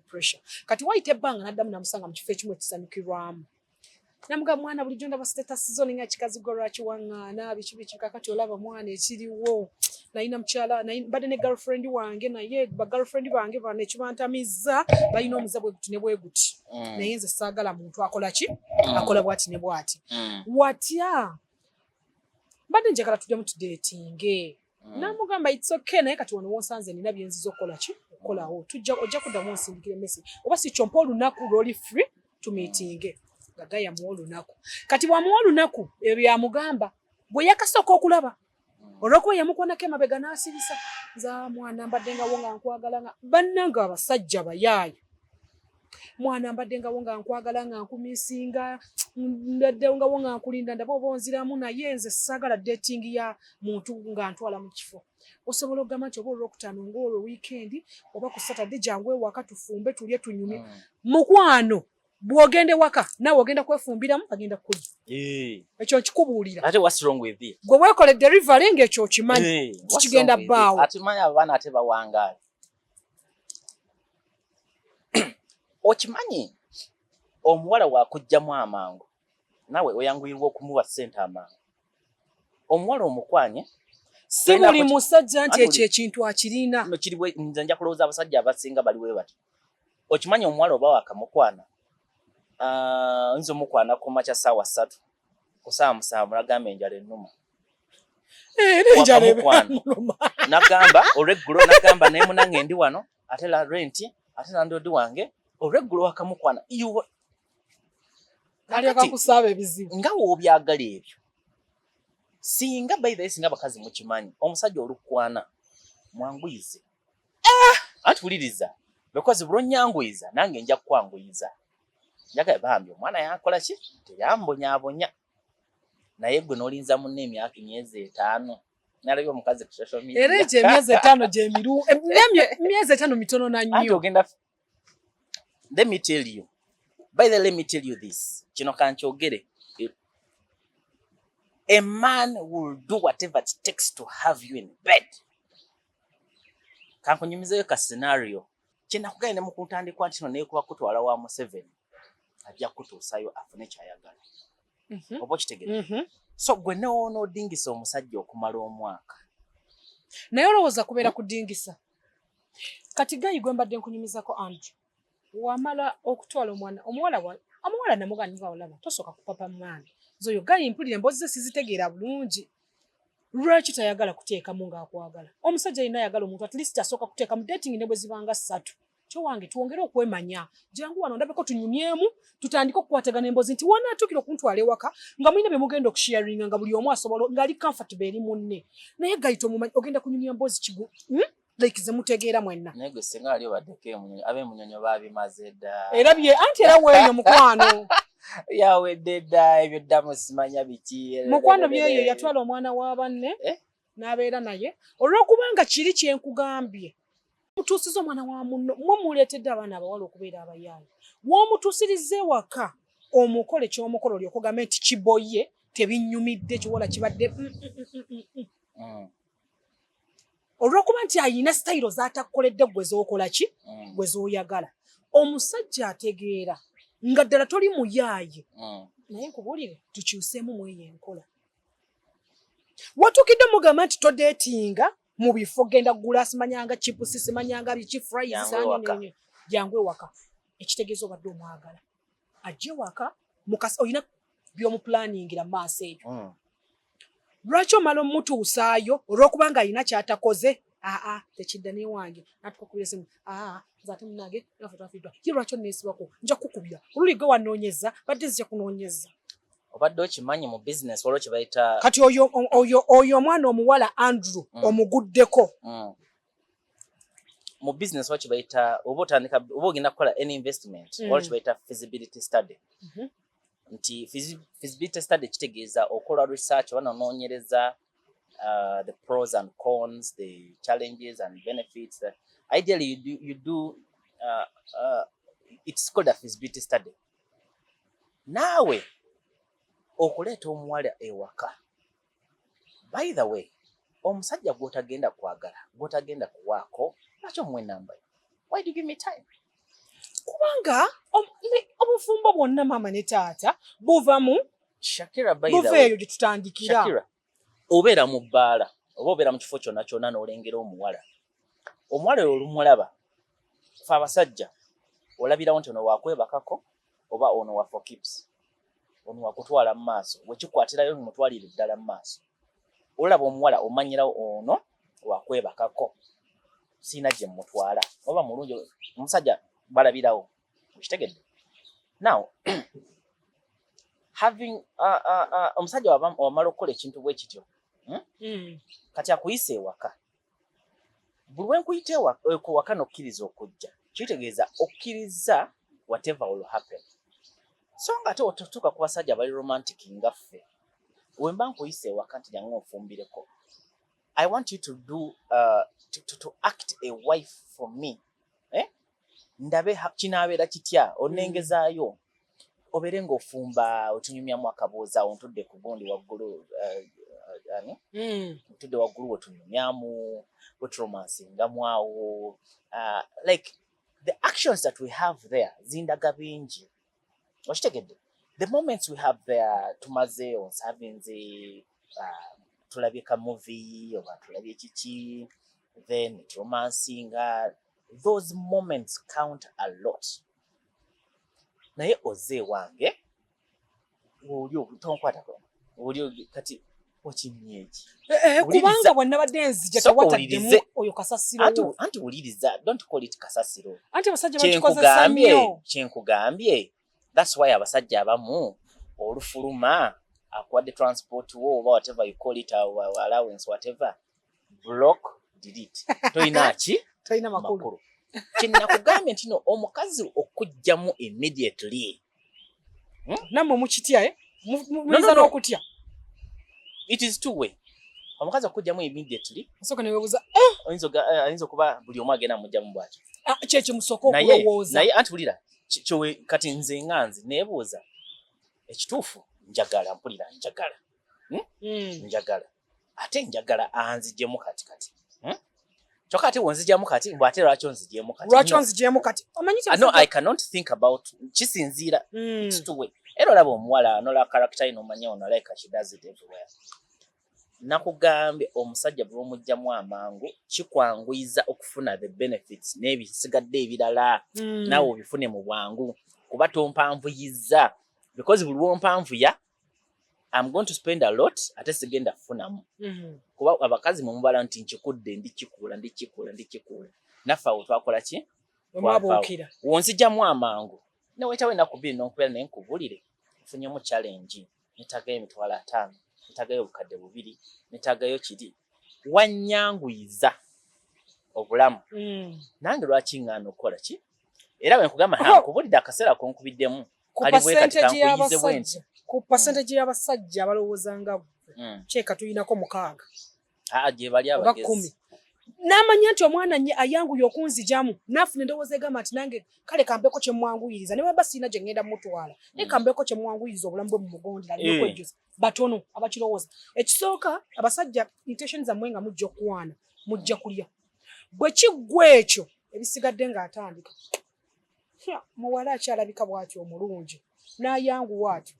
pressure kati wayita ebbanga n'addamu n'amusanga mu kifo ekimu ekisanyukirwamu namugamba mwana bulijjo ndaba status zo ninga kikazigo lwaki waŋŋaana biki kakati olaba mwana ekiriwo nayina mukyala badde ne girlfriend wange naye bagirlfriend bange bano ekibantamizza balina omuze bwe guti ne bwe guti naye nze saagala muntu akola ki akola bwati ne bwati watya badde njagala tuddemu tudeetinge namugamba it's okay naye kati wano wonsanze nina byenziza okukola ki okukolawo ojja kuddamu onsindikira message oba si kyompa olunaku lw'oli free tumiitinge gaya muwa olunaku kati bwamuwa olunaku ebyo yamugamba bwe yakasooka okulaba olwokuba yamukwanako emabega n'asirisa nza mwana mbadde ngawo nga nkwagala nga bannanga abasajja bayaayo mwana mbadde ngawo nga nkwagala nga nkumisinga mbadde ngawo nga nkulinda ndaba oba onziramu naye nze saagala dating ya muntu nga ntwala mu kifo osobola okugamba nti oba olwokutaano ng'olwo wiikendi oba ku Saturday jangu ewaka tufumbe tulye tunyumye mukwano bwogende waka nawe ogenda kwefumbiramu agenda kulya ekyo nkikubuulira ate what's wrong with it gwe weekole delivery ng'ekyo okimanyi kigenda bbaawo atumanyi abaana ate bawangaala okimanyi omuwala waakugjamu amangu nawe oyanguyirwa okumuwa ssente amangu omuwala omukwanye si buli musajja nti ekyo ekintu akirina nze nja kulowooza abasajja abasinga baliwe bati okimanyi omuwala oba wakamukwana nzo mukwana ku makya ssaawa 3 ku ssaawa 7 mulagamba enjala ennuma nagamba olweggulo nagamba naye munange ndi wano ate la renti ate landlord wange olweggulo wakamukwana alyoka kusaba ebizibu nga w'obyagala ebyo singa by the way singa bakazi mukimanyi omusajja olukwana mwanguyize anti wuliriza because bulonyanguyiza nange nja kukwanguyiza njaga bambi omwana yakola ki teyambonyaabonya naye gwe n'olinza munne emyezi 5 nalabye omukazi ku social media era ekyo emyezi 5 gyemiru emyezi 5 mitono na nnyo ogenda let me tell you let me tell you this kino kankyogere a man will do whatever it takes to have you in bed kankunyumizeyo ka scenario kyenakugenda mu kuntandikwa nti no naye kuba kutwala wa Museveni ajja kutuusayo afune kyayagala oba okitegeera so gwe n'odingisa omusajja okumala omwaka naye olowooza kubeera kudingisa kati gayi gwe mbadde nkunyumizako Andrew wamala okutwala omuwala namuganiza olaba tosooka kupapa mwana zoyo gayi mpulira emboozi ze sizitegeera bulungi lwaki tayagala kuteekamu ng'akwagala omusajja yina ayagala omuntu at least asooka kuteeka mu dating ne bwe zibanga 3 kyo wange tuwongere okwemanya jangu wano ndabeko tunyumyemu tutandike okukwatagana emboozi nti wanaatuukira okuntwala ewaka nga mulina bye mugenda okusharinga nga buli omu asobola ng'ali comfortable eri munne naye gayita omumanyi ogenda kunyumya emboozi kigu like ze mutegeera mwenna naye gwe singa ali obaddeko ab'emunyonyo baabimaze dda era bye anti era weeyo mukwano yawedde dda ebyo ddamu simanya biki mukwano byeyo yatwala omwana wa banne n'abeera naye olw'okubanga kiri kyenkugambye mutuusiza omwana wa munno mwe muleetedde abaana abawala okubeera abayaayi w'omutuusiriza ewaka omukole ky'omukola oli okugambe nti kiboye tebinnyumidde kiwola kibadde olw'okuba nti ayina sitayiro z'atakoledde gwe z'okola ki gwe z'oyagala omusajja ategeera nga ddala toli muyaaye naye nkubuulire tukyuseemu mweyo enkola watuukidde mugamba nti todeetinga mu bifo genda kugula simanyanga chipusi simanyanga biki fries jangu ewaka ekitegeeza obadde omwagala ajje waka oyina by'omupulaningira mu maaso ebyo lwaki omala omutuusaayo olw'okubanga alina kyatakoze tekidda newange natukakubira esimu nze ate munange nafotafiddwa ye lwaki onneesibako nja kukubira oluli gwe wanoonyeza badde zijja kunoonyeza obadde okimanyi mu business waliwo kye bayita kati oyo omwana omuwala Andrew omuguddeko mu business waliwo kye bayita oba ogenda kukola any investment waliwo kye bayita feasibility study nti feasibility study kitegeeza okola research oba nonoonyereza the pros and cons, the challenges and benefits. Ideally, you do it's called a feasibility study. Nawe okuleeta omuwala ewaka. By the way, omusajja gw'otagenda kwagala, gw'otagenda kuwaako, lwaki omuwa ennamba yo? Why do you give me time? Kubanga obufumbo bwonna maama ne taata buvamu Shakira, by the way, buveeyo gye tutandikira. Shakira, obeera mu bbaala oba obeera mu kifo kyonna kyonna n'olengera omuwala olumulaba fe abasajja olabirawo nti ono waakwebakako oba ono wa for keeps ono wakutwala mu maaso wekikwatirayo mutwalire ddala mu maaso olaba omuwala omanyirawo ono wakwebakako siina gye mutwala oba mulungi omusajja balabirawo okitegedde now having omusajja wamala okukola ekintu bwe kityo kati akuyise ewaka buli wenkuyita ewaka n'okkiriza okujja kitegeeza okkiriza whatever will happen so nga ate otutuuka ku basajja bali romantic nga ffe wemba nkuyise ewaka nti jangu onfumbireko I want you to do to act a wife for me ndabe kinaabeera kitya onengezaayo obeere ng'ofumba otunyumyamu akabooza ontudde ku gundi waggulu otudde waggulu wetunyumyamu weturomansingamu awo like the actions that we have there zindaga bingi okitegedde the moments we have there tumaze onsavinze tulabye ka movie oba tulabye kiki then romansinga those moments count a lot naye oze wange oli tonkwatako oli kati okimyeji kubanga bwe nabadde nzija tewataddemu oyo kasasiro anti wuliriza don't call it kasasiro anti abasajja bakikozesa nnyo kyenkugambye that's why abasajja abamu olufuluma akuwadde transport wo oba whatever you call it allowance whatever block delete toyina makulu kyenakugambye nti no omukazi okujjamu immediately nammwe mukitya muyinza n'okutya it is two way omukazi okujjamu immediately nsooka newebuuza ayinza okuba buli omu agenda mujjamu bwatyo kyekyo musooka okulowooza naye anti wulira kati nze nganzi neebuuza ekituufu njagala mpulira njagala ate njagala anzijjemu kati kyokka ate wonzijjamu kati mbw ate lwaki onzijjemu kati omanyi no I cannot think about kisinziira kituwe era olaba omuwala anola character ino omanya ono like she does it everywhere nakugambye omusajja bwe omujjamu amangu kikwanguyiza okufuna the benefits n'ebisigadde ebirala naawe obifune mu bwangu kuba tompanvuyiza because buli wompanvuya I'm going to spend a lot ate sigenda kufunamu kuba abakazi mumubala nti nkikudde ndikikuula naffe awo twakola ki omwabuukira wonzijjamu amangu newetawo enaku bbiri n'okubeera naye nkubulire nfunyemu challenge netagayo emitwalo 5 netagayo obukadde 2 netagayo kiri wannyanguyiza obulamu nange lwaki ŋŋaana okukola ki era bwe nkugamba nkubulire akaseera konkubiddemu kali bwe kati kankuyize bwenti ku percentage y'abasajja abalowooza nga kyeka tulinako 6 gye bali abagezi n'amanya nti omwana ayanguye okunzijamu nafuna endowooza egamba nti nange kale kambeko kye mwanguyiriza ne bweba siina gye ŋŋenda mutwala naye kambeko kye mwanguyiriza obulamu bwe mumugondera alinaokwejjusa batono abakirowooza ekisooka abasajja intention zammwe nga mujja okwana mujja kulya bwe kiggwa ekyo ebisigadde ng'atandika muwala akyalabika bw'atyo omulungi n'ayanguwa atyo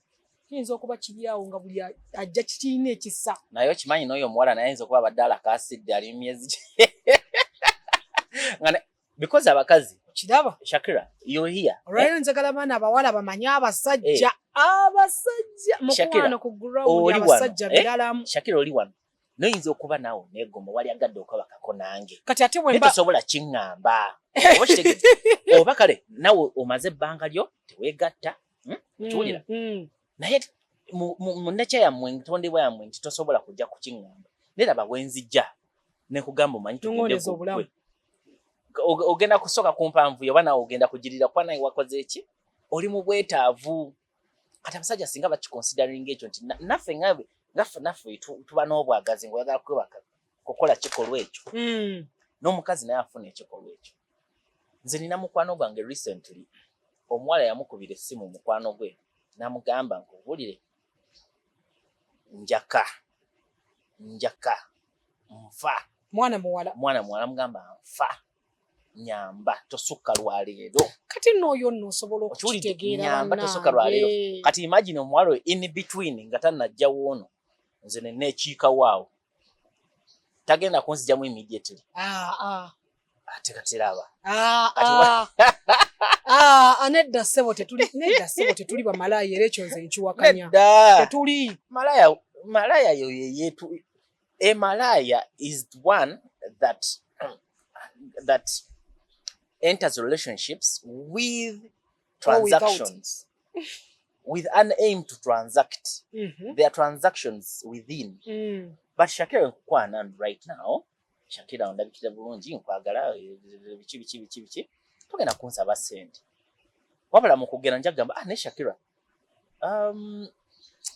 kiyinza okuba kiryawo nga buli ajja kirina ekisa naye okimanyi n'oyo omuwala naye ayinza okuba abadde alakaasidde ali mu myezi because abakazi kiraba Shakira you're here olwaliro njagala baana abawala bamanye abasajja mukwano ku ground abasajja biralamu Shakira oli wano noyinza okuba naawe neegomba wali agadde okwebakako nange kati ate bwe tosobola kiŋŋamba oba kitegedde oba kale nawe omaze ebbanga lyo teweegatta kiwulira naye mu nature yammwe ntondebwa yammwe nti tosobola kujja kukiŋŋamba neraba bwenzijja nekugamba omanyi tugende obulamu ogenda kusooka kumpanvuyo oba nawe ogenda kugirira kuba naye wakoze eki oli mu bwetaavu kati abasajja singa bakiconsidering ekyo nti naffe tuba n'obwagazi ngaoyagala kwebaka kukola kikolwa ekyo n'omukazi naye afuna ekikolwa ekyo nze nina mukwano gwange recently omuwala yamukubira essimu mukwano gwe namugamba nkubulire njaka nfa mwana muwala mugamba nfa nyamba tosukka lwaleero kati n'oyo nno osobola okukitegeera nyamba tosukka lwaleero kati imagine omuwala oyo in between nga tannajjawo ono nze neneekiikawo awo tagenda kunzijamu immediately ate katiraba nedda ssebo tetuli bamalaaya era ekyo nze nkiwakanya tetuli malaya yo yeyetu malaya is one that enters relationships with transactions with an aim to transact there are transactions within but Shakira nkukwana right now Shakira ndabikira bulungi nkwagala biki tugenda kunsaba sente wabula mu kugenda njagamba ne Shakira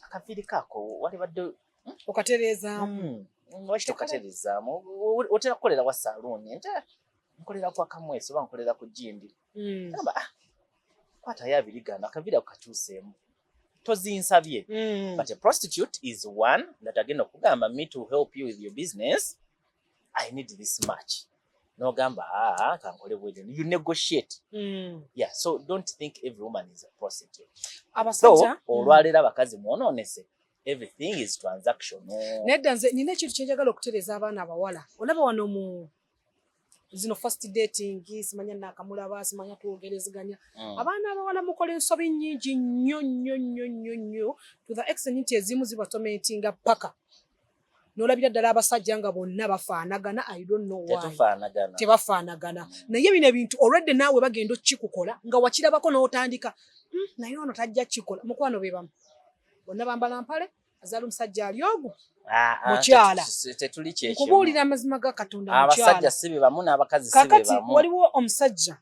akafiri kako wali badde okatereezaamu wachitokatereezaamu otera kukolera wa saloon nte nkolera kwa kamweso oba nkolera ku jindi gamba kwata yabirigana akavira kukakyuseemu tozinsabye but a prostitute is one that agenda okugamba me to help you with your business I need this much no gamba kankole bwede you negotiate yeah so don't think every woman is a prostitute abasajja olwalera abakazi mwononese everything is transactional nedda nze nina ekintu kyenjagala okutereeza abaana abawala olaba wano mu zino first dating simanya nakamulaba simanya twogereziganya abaana abawala mukola ensobi nnyingi nnyo to the extent nti ezimu zibatomentinga paka n'olabira ddala abasajja nga bonna bafaanagana. I don't know why. Tebafaanagana. Naye bino ebintu already naawe bagenda okikukola nga wakirabako n'otandika naye ono tajja kikola. Mukwano be bamu bonna bambala mpale azaala omusajja ali ogwo mukyala. Nkubuulira amazima ga Katonda mukyala. Abasajja si be bamu n'abakazi si be bamu. Kakati waliwo omusajja,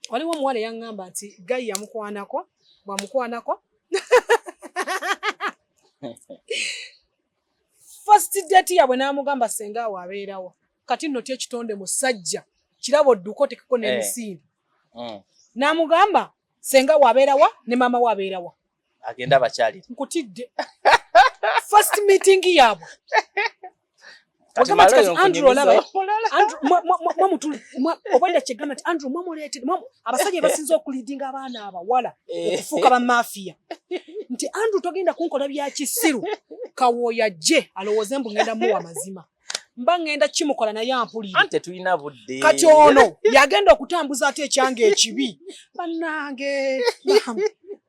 waliwo omuwala yaŋŋamba nti Gayi yamukwanako, bwamukwanako first date yabwe n'amugamba senga awo abeerawa. Kati nno ekitonde musajja kirabo odduko tekiko n'emisinde. N'amugamba senga awo abeerawa ne maama we abeerawa. Agenda bakyalira. Nkutidde. First meeting yabwe. Ogamba kati Andrew olaba. Andrew obwenda kyegamba nti Andrew mwamuleetedde abasajja basinza okuliidinga abaana abawala okufuuka ba mafiya. Nti Andrew togenda kunkola bya kisiru kawooya gye alowooze mbu ngenda muwa mazima. Mba ngenda kimukola naye ampulire. Ante tulina budde. Kati ono yagenda okutambuza ate ekyange ekibi. Bannange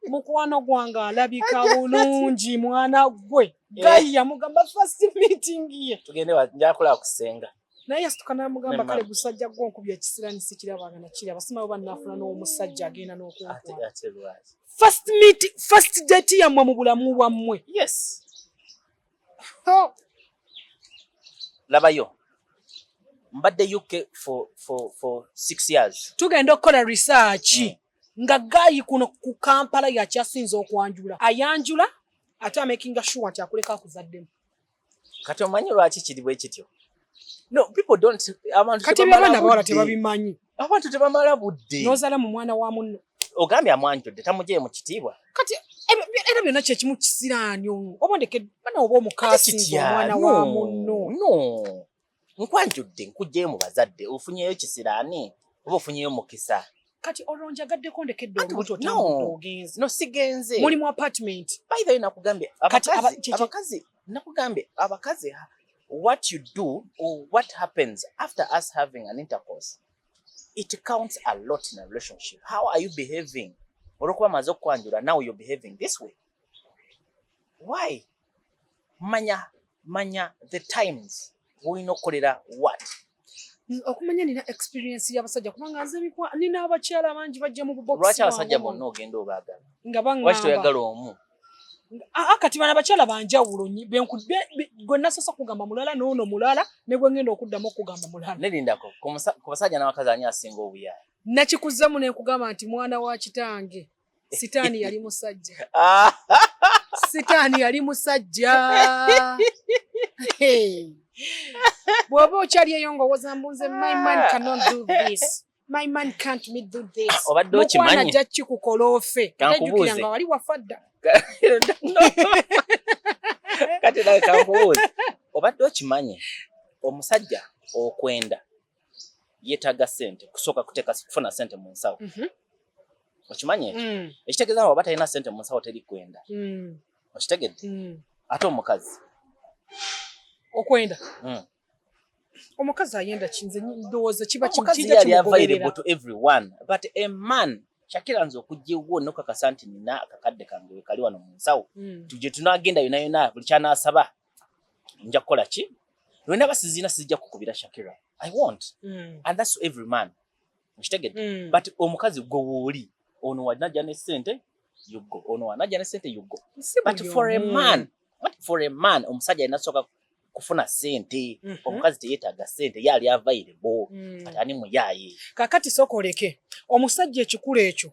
mukwano gwange alabika bulungi mwana gwe. Gayi yamugamba first meeting ye. Tugende njakula kusenga. Naye yasituka n'amugamba kale gusajja gwonkubya ekisirani sikirabanga nakiraba. Simawe bannafuna n'omusajja agenda n'okunkwata. First date yammwe mu bulamu bwammwe. Yes. Labayo. Mbadde UK for 6 years. Tugenda okukola research. Nga Gayi kuno ku Kampala yakyasinza okwanjula. Ayanjula ate making sure nti akuleka akuzaddemu. Kati omanyi lwaki kiri bwe kityo? No, people don't. Kati abaana bawala tebabimanyi. Abantu tebamala budde. N'ozaala mu mwana wa munno. Ogambye amwanjudde tamugye mu kitiibwa. Kati era byonna kyekimu kisiraani obondeke bana oba omukaasi omwana wa munno. No. Nkwanjudde nkugye mu bazadde ofunyeyo kisiraani oba ofunyeyo mukisa. Kati olonjagaddeko ndekedde olubuto otambudde ogenze. No sigenze. Muli mu apartment. By the way nakugambye abakazi what you do or what happens after us having an intercourse, it counts a lot in a relationship. How are you behaving? Olwokuba maze okwanjula, now you're behaving this way. Why? Manya the times olina okukolera what? Okumanya nina experience y'abasajja kubanga nze nina abakyala bangi bajja mu bubox. Lwaki abasajja bonna ogenda obaagala? Nga bangamba. Lwaki toyagala omu? Kati bana abakyala banjawulo gwe nasosa kugamba mulala n'ono mulala ne gwe ngenda okuddamu okugamba mulala. Nerindako ku basajja n'abakazi ani asinga obuyaaya? Nakikuzzamu ne nkugamba nti mwana wa kitange sitaani yali musajja. Sitaani yali musajja. Bw'oba okyali eyo ng'owooza mbuuze my man cannot do this. My man can't me do this. Obadde okimanyi. Mukwana ajja kikukola ofe. Tajjukira nga wali wafadda. Kati nawe kankubuuze. Obadde okimanyi omusajja okwenda yeetaaga ssente kusooka kufuna ssente mu nsawo. Okimanyi ekyo? Ekitegeeza nga oba talina ssente mu nsawo teri kwenda. Okitegedde? Ate omukazi okwenda. Omukazi ayenda kinze ndowooza kiba omukazi yali available to everyone, but a man Shakira nzo kujjewo nokakasa nti nina akakadde kange kali wano mu nsawo tuje tunagenda yona buli kyana asaba nja kukola ki wena basizina sijja kukubira Shakira. I want and that's every man. Mkitegedde? But omukazi gwo woli ono wanaja ne sente you go, ono wanaja ne sente you go. But for a man omusajja inasoka kufuna sente omukazi teyetaaga sente yali available atani muyaye. Kakati sokoleke omusajja ekikulu ekyo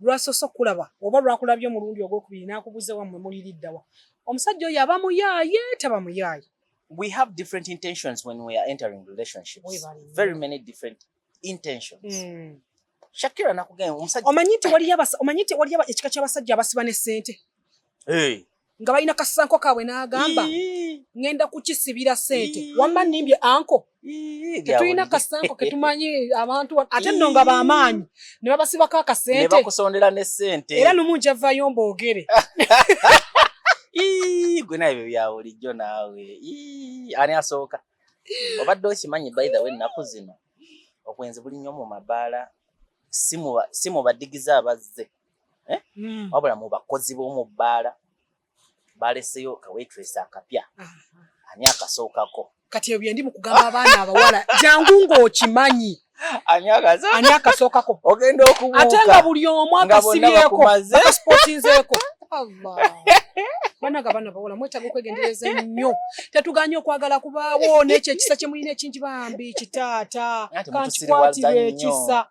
lwasoso kulaba oba lwakulabye omulundi ogwokubiri nakubuze wammwe muliriddawa omusajja oyo aba muyaye taba muyaye. We have different intentions when we are entering relationships. Very many different intentions. Shakira nakugamba omusajja omanyite wali ekika ky'abasajja abasiba ne sente nga balina kasanko kaabwe n'agamba ngenda kukisibira sente wamma nnimbye anko tetulina kasanko ketumanyi abantu ate nno nga b'amaanyi ne babasibako akasente ne bakusondera ne sente era lumungi avaayo mboogere. Gwe naye bya bulijjo naawe ani asooka obadde okimanyi by the way ennaku zino obwenzi buli nnyo mu mabaala si mu badigiza abazze wabula mu bakozi b'omu bbaala baleseyo ka waitress akapya ani akasookako kati ebyo ndi mu kugamba abaana abawala jangu ng'okimanyi ani akasookako ogenda okubuuka ate nga buli omu akasibyeko akasipotinzeeko Allah banaga bana bawala mwetaaga okwegendereza nnyo tetuganye okwagala kubaawo n'ekyo ekisa kye mulina ekingi bambi kitaata kankikwatire ekisa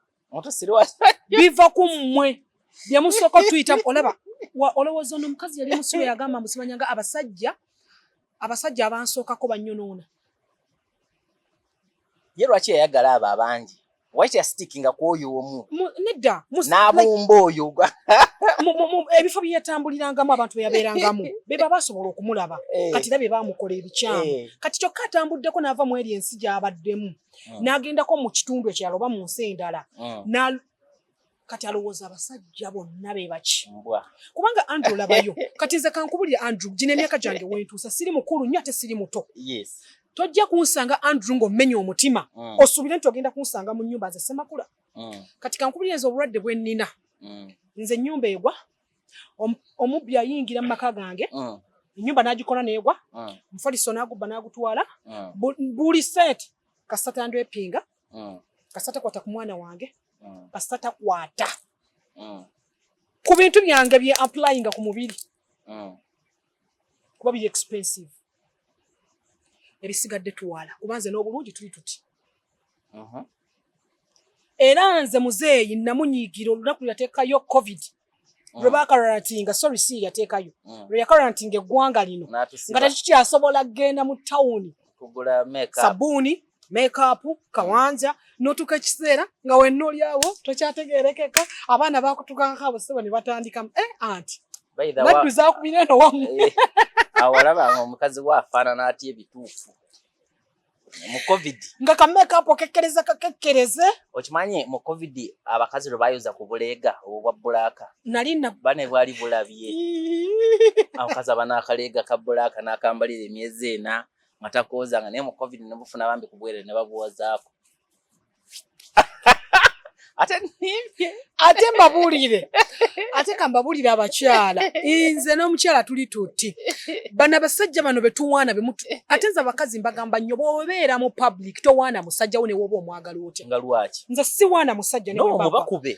biva ku mmwe bye musooka tuyita olaba olowooza ono omukazi yali musibe yagamba musimanyanga abasajja abansookako bannyonoona ye lwaki yayagala abo abangi waki yasitikinga ku oyo omu nedda n'abumba oyo ebifo bye yatambulirangamu abantu be yabeerangamu be baba basobola okumulaba kati era bye baamukola ebikyamu kati kyokka atambuddeko n'ava mu eri ensi gy'abaddemu n'agendako mu kitundu ekirala oba mu nsi endala kati alowooza abasajja bonna be baki kubanga Andrew labayo kati nze kankubulira Andrew gino emyaka gyange wentuusa siri mukulu nnyo ate siri muto tojja kunsanga Andrew ng'omenya omutima osuubire nti ogenda kunsanga mu nnyumba nze semakula kati kankubulira nze obulwadde bwe nnina nze ennyumba egwa omubbi ayingira mu maka gange ennyumba n'agikola n'egwa mufaliso n'agubba n'agutwala buli sente kasita tandwepinga kasita takwata ku mwana wange kasita takwata ku bintu byange bye applyinga ku mubiri kuba biri expensive ebisigadde tuwala kuba nze n'obulungi tuli tuti era nze muzeeyi namunyiigira olunaku yateekayo covid lwe baakararantinga sorry si yateekayo lwe yakararantinga eggwanga lino nga tekikyasobola kgenda mu tawuni sabuuni makeup kawanja n'otuuka ekiseera nga wenna oli awo tokyategeerekeka abaana baakutukangako abo sebo ne batandikamu anti naddu zaakubira eno wamu awalaba omukazi waafaanana atya ebituufu mu covid nga ka makeup okekkereza kakekkereze okimanyi mu covid abakazi lwe bayoza ku buleega obwa bulaaka bane bwali bulabye abakazi abanaakaleega ka bulaaka n'akambalira emyezi ena nga takoozanga naye mu covid ne bufuna bambi ku bwere ne babuwazaako ate mbabuulire ate kambabuulire abakyala nze n'omukyala tuli tuti bano abasajja bano betuwaana bemutu ate nze abakazi mbagamba nnyo bw'obeera mu public towaana musajja wo ne woba omwagala otya nga lwaki nze siwaana musajja mubakube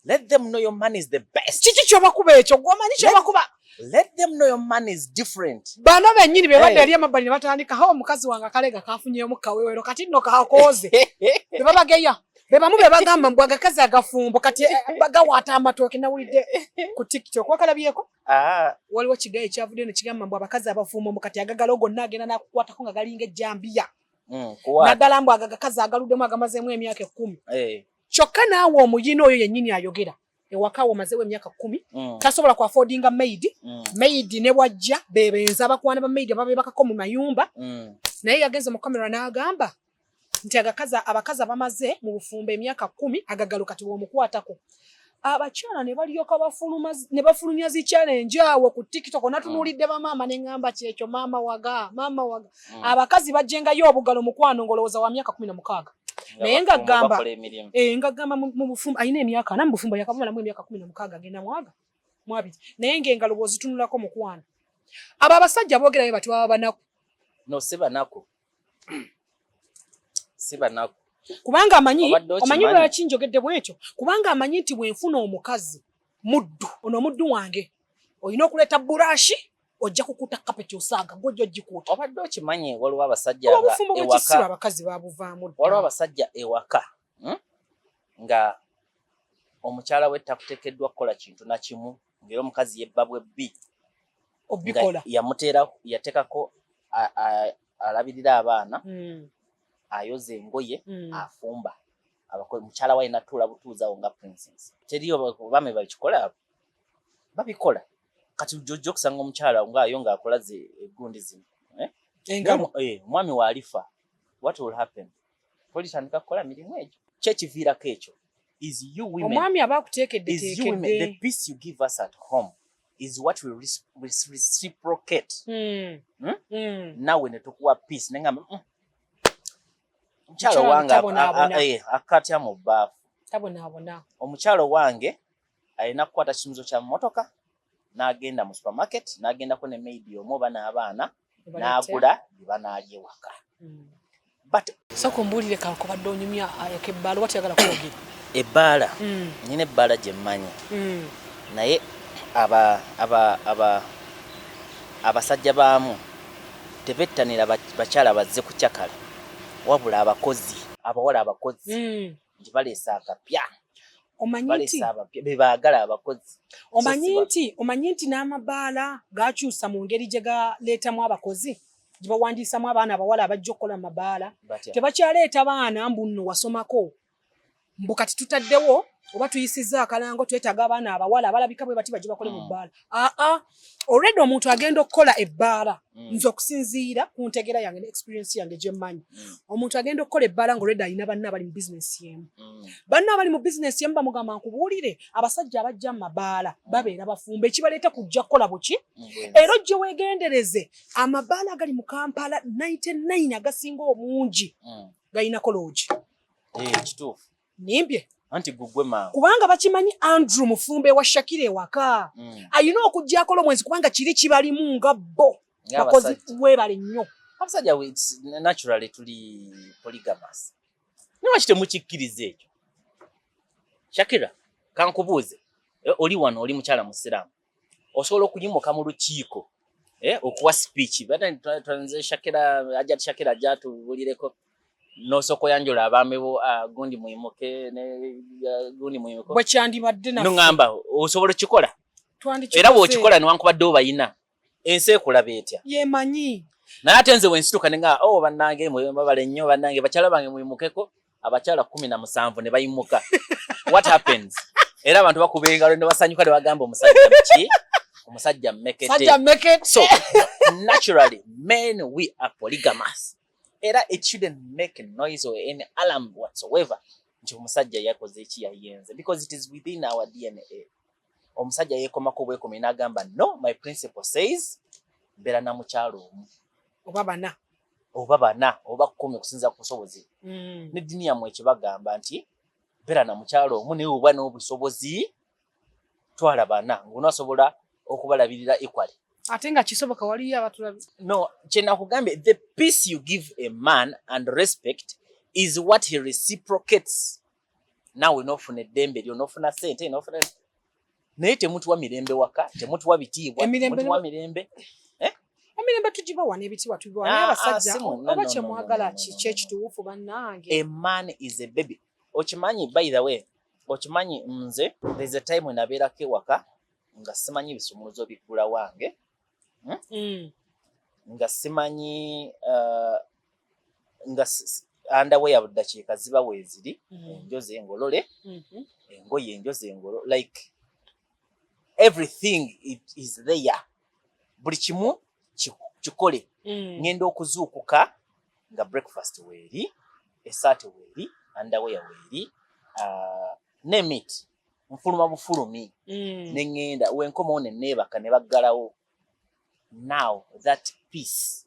let them know your man is the best kiki kyobakuba ekyo gwomanyi kyobakuba let them know your man is different bano bennyini be badde ali amabbali ne batandika hawa omukazi wange akalega kafunyeemu kaweewero kati nno kakooze be babageya be bamu be bagamba mbw agakazi agafumbo kati bagawaata amatooke nawulidde ku tiktok wakalabyeko waliwo kigayi ekyavuddeyo ne kigamba mbw abakazi abafumbo mbu kati agagalo gonna agenda nakukwatako nga galinga ejjambiya naddala mbw agakazi agaluddemu agamazeemu emyaka 10 kyokka naawe omuyina oyo yennyini ayogera ewaka awo mazeewo emyaka 10 tasobola ku affordinga maid ne bwajja bebenza abakwana ba maid ababeebakako mu mayumba naye yagenze mu kamera n'agamba nti abakazi abamaze mu bufumbo emyaka 10 agagalo kati bw'omukwatako abakyala ne balyoka ne bafulumya zi challenge awo ku tiktok natunuulidde bamaama ne ngamba kyekyo maama waga abakazi bajjengayo obugalo mukwano ngolowooza wa myaka 16 naye ngagamba mu bufumbo ayina emyaka ana mu bufumbo yakabamalamu emyaka 16 agenda mwabiri naye ng'engalo bw'ozitunulako mukwano abo abasajja boogerayo bati baba banaku no si banaku kubanga amanyi lwaki njogedde bwekyo kubanga amanyi nti bwenfuna omukazi muddu ono omuddu wange olina okuleeta burashi ojja kukuta kapeti osaaga gwojja ogikuuta obadde okimanyi waliwo abasajja ewaka abakazi babuvaamu waliwo abasajja ewaka nga omukyala we takuteekeddwa kukola kintu na kimu ng'era omukazi yebba bwebbi obikola yateekako alabirira abaana ayoza engoye afumba mukyala we natuula butuuzawo nga princess teriyo bame babikola kati ujja okusanga omukyala ngaayo ng'akola egundi zino omwami waalifa what will happen tolitandika kukola mirimu egyo kyekiviirako ekyo is you women omwami aba akuteekedde the peace you give us at home is what we reciprocate nawe ne tukuwa peace nengamba omukyalo wange akatya mu bbaafu omukyalo wange alina kukwata kimuzo kya mmotoka n'agenda mu supermarket n'agendako ne maidi omu oba n'abaana n'agula banaalye waka. But soko mbulire kakobadde onyumya yakebbaala wati yagala kwogera ebbaala nyine ebbaala gye mmanyi naye abasajja baamu tebettanira bakyala bazze ku kyakala wabula abakozi abawala abakozi nti baleesa akapya bebaagala abakozi. omanyi nti n'amabaala gakyusa mu ngeri gye galeetamu abakozi gye bawandiisamu abaana abawala abajja okukola mu mabaala tebakyaleeta baana mbu nno wasomako mbu kati tutaddewo oba tuyisizza akalango twetaaga abaana abawala abalabika bwe bati bajje bakole mu bbaala. Already omuntu agenda okukola ebbaala nze okusinziira ku ntegera yange ne experience yange gye mmanyi omuntu agenda okukola ebbaala ng'olwedde alina banna abali mu bizinesi yemu. Banna abali mu bizinesi yemu bamugamba nkubuulire abasajja abajja mu mabaala babeera bafumba ekibaleeta kujja kukola buki era ojje weegendereze amabaala agali mu Kampala 99 agasinga omungi galina koloogi. Kituufu nimbye anti gugwe maawe kubanga bakimanyi Andrew Mufumbe wa Shakira ewaka ayina okujjako omwezi kubanga kiri kibalimu nga bo bakozi webale nnyo. Abasajja naturally tuli polygamous niwaki temukikkiriza ekyo. Shakira kankubuuze oli wano oli mukyala musiraamu osobola okuyimuka mu lukiiko okuwa speech batanze Shakira ajatubulireko nosoko yanjola abamebo gundi muyimuke ne gundi muyimuko bwekyandibadde na nungamba osobola kikola era bw'okikola niwankubadde obayina ensi ekulaba etya yemanyi naye ate nze wensituka nenga bannange babale nnyo bannange bakyala bange muyimukeko abakyala 17 ne bayimuka what happens era abantu bakuba engalo ne basanyuka ne bagamba omusajja mmekete. So naturally men we are polygamous. Era it shouldn't make a noise or any alarm whatsoever nti omusajja yakoze eki yayenze because it is within our DNA. Omusajja yekomako bwekomi n'agamba no my principle says mbera na mukyalo omu oba bana oba 10 kusinza ku busobozi n'eddiini yammwe ekibagamba nti mbera na mukyalo omu naye oba n'obusobozi twala bana ng'onasobola okubalabirira equally. Ate nga kisoboka waliyo abatulabi. No, kyena kugambe the peace you give a man and respect is what he reciprocates. Nawe nofuna eddembe lyo nofuna sente nofuna naye temutuwa mirembe waka temutuwa bitiibwa temutuwa mirembe. Emirembe tugibawa n'ebitiibwa tubibawa naye abasajja oba kyemwagala kyekituufu bannange. A man is a baby. Okimanyi by the way okimanyi nze there's a time when abeerako ewaka nga simanyi bisumuluzo bikula wange nga simanyi nga underwear ya buddakiika ziba weeziri enjozi engolole engoye enjozi engolo like everything it is there buli kimu kikole ngenda okuzuukuka nga breakfast weeri esaati weeri underwear weeri nemit nfuluma bufulumi nengenda wenkomawo neneebaka ne baggalawo. Now that peace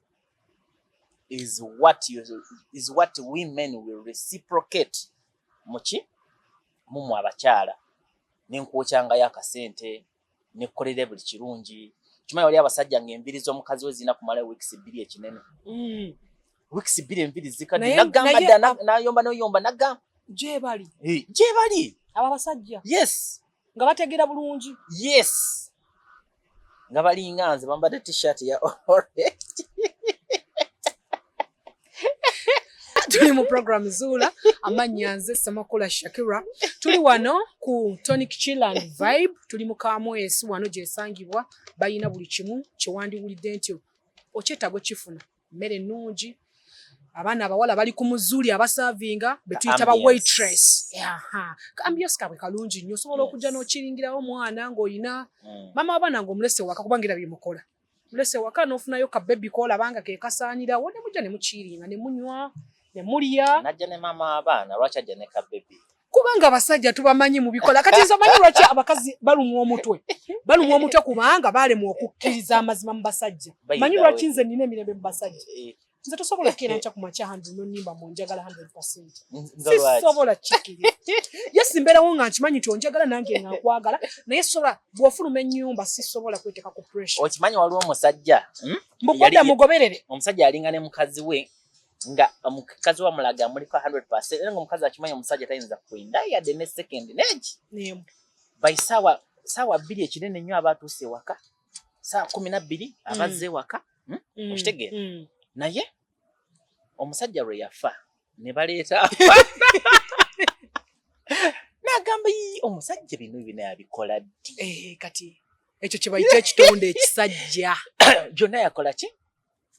is what women will reciprocate muki mumu abakyala nenkwokyanga akasente nekkolera buli kirungi. Kimanyi wali abasajja ng'enviri z'omukazi we zina kumala weeks 2 ekinene weeks 2 enviri zikadde nagamba nayomba noyomba nagamba gye bali aba basajja yes nga bategera bulungi yes nga balinga nze bambadde t-shirt ya orange. Tuli mu program Zula amannya nze Samakula Shakira tuli wano ku Tonic Chill and Vibe tuli mu Kamwesi wano gyesangibwa bayina buli kimu kyewandiwulidde nti okyetaago kifuna mmere nnungi abaana abawala bali ku muzuuli abasavinga betuyita ba waitress ambience kabwe kalungi nnyo osobola okujja n'okiringirawo omwana ng'olina mama abaana ng'omulese waka kubangira byemukola mulese waka n'ofunayo ka baby kola banga ke kasaanirawo ne mujja ne mukiringa ne munywa ne mulya najja ne mama abaana lwaki ajja ne ka baby kubanga abasajja tubamanyi mu bikola kati nsomanyi lwaki abakazi balumwa omutwe kubanga baalemu okukkiriza amazima mu basajja manyi lwaki nze nina emirembe mu basajja nze tosobola kera ncha kumacha 100 nonimba monjagala 100%. Nga Sobola chikiri. Yes mberawo nga nkimanyi kyonjagala nange nga nkwagala naye sobola bwofuluma ennyumba sisobola kweteka ku pressure. Okimanyi waliwo omusajja mbukoda mugoberere. Omusajja alinga ne mukazi we nga omukazi wa mulaga muliko 100% era nga omukazi akimanyi omusajja tayinza kwenda yadde ne second neji. Nemu. By sawa 2 ekinene nnyo abatuuse waka. Sawa 12 abazze waka. Okitegeera. Naye omusajja lwe yafa ne baleeta nagamba omusajja bino yabikola ddi. Kati ekyo kye bayita ekitonde ekisajja. Byonna yakola ki?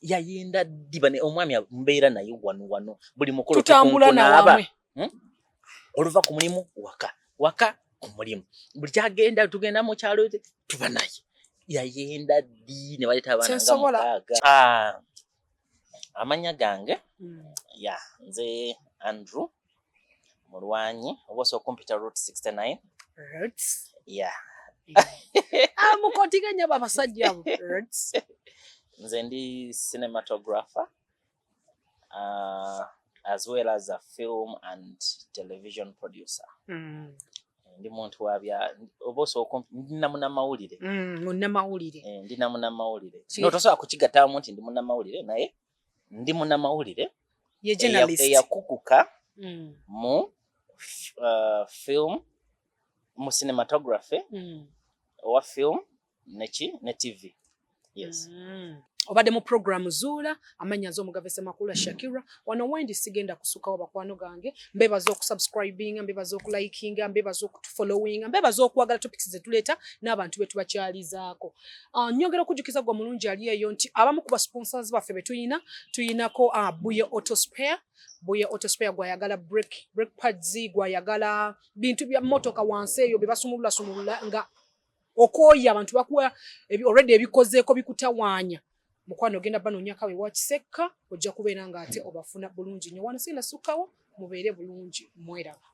Yayenda ddi bane omwami mbeera naye wano buli mukolo tutambula nawe. Oluva ku mulimu waka ku mulimu. Buli kyagenda tugenda mu kyalo tuba naye. Yayenda ddi ne baleeta abaana nga mukaaga. Amanya gange ya nze Andrew Mulwanyi oboso computer route 69 Roots ya mukotiganya babasajja Roots nze ndi cinematographer as well as a film and television producer. Ndi muntu wabya oboso ndina munamawulire. Munamawulire. Ndina munamawulire. No tosobola kukigattamu nti ndi munamawulire naye ndi munamawulire. Ye journalist. Eyakukuka mu film mu cinematography wa film ne TV. Yes. Obadde mu program Zuula amanya zo mugavese makula Shakira wano wendi sigenda kusukawo bakwano gange mbebaza okusubscribing mbebaza okulikinga mbebaza okutufollowing mbebaza okuwagala topics zetuleta n'abantu betu bakyalizaako. Nyongera okujukiza gwa mulungi ali eyo nti abamu kuba sponsors baffe tuyinako Buye Auto Spare. Buye Auto Spare gwayagala brake pads gwayagala bintu bya motoka wansi eyo bebasumulula nga okoya abantu bakuwa already ebikozeeko bikutawaanya. Mukwano genda banoonya kawe wakiseka ojja kubeera nga ate obafuna bulungi nnyo wano sina sukawo mubeere bulungi mweraba.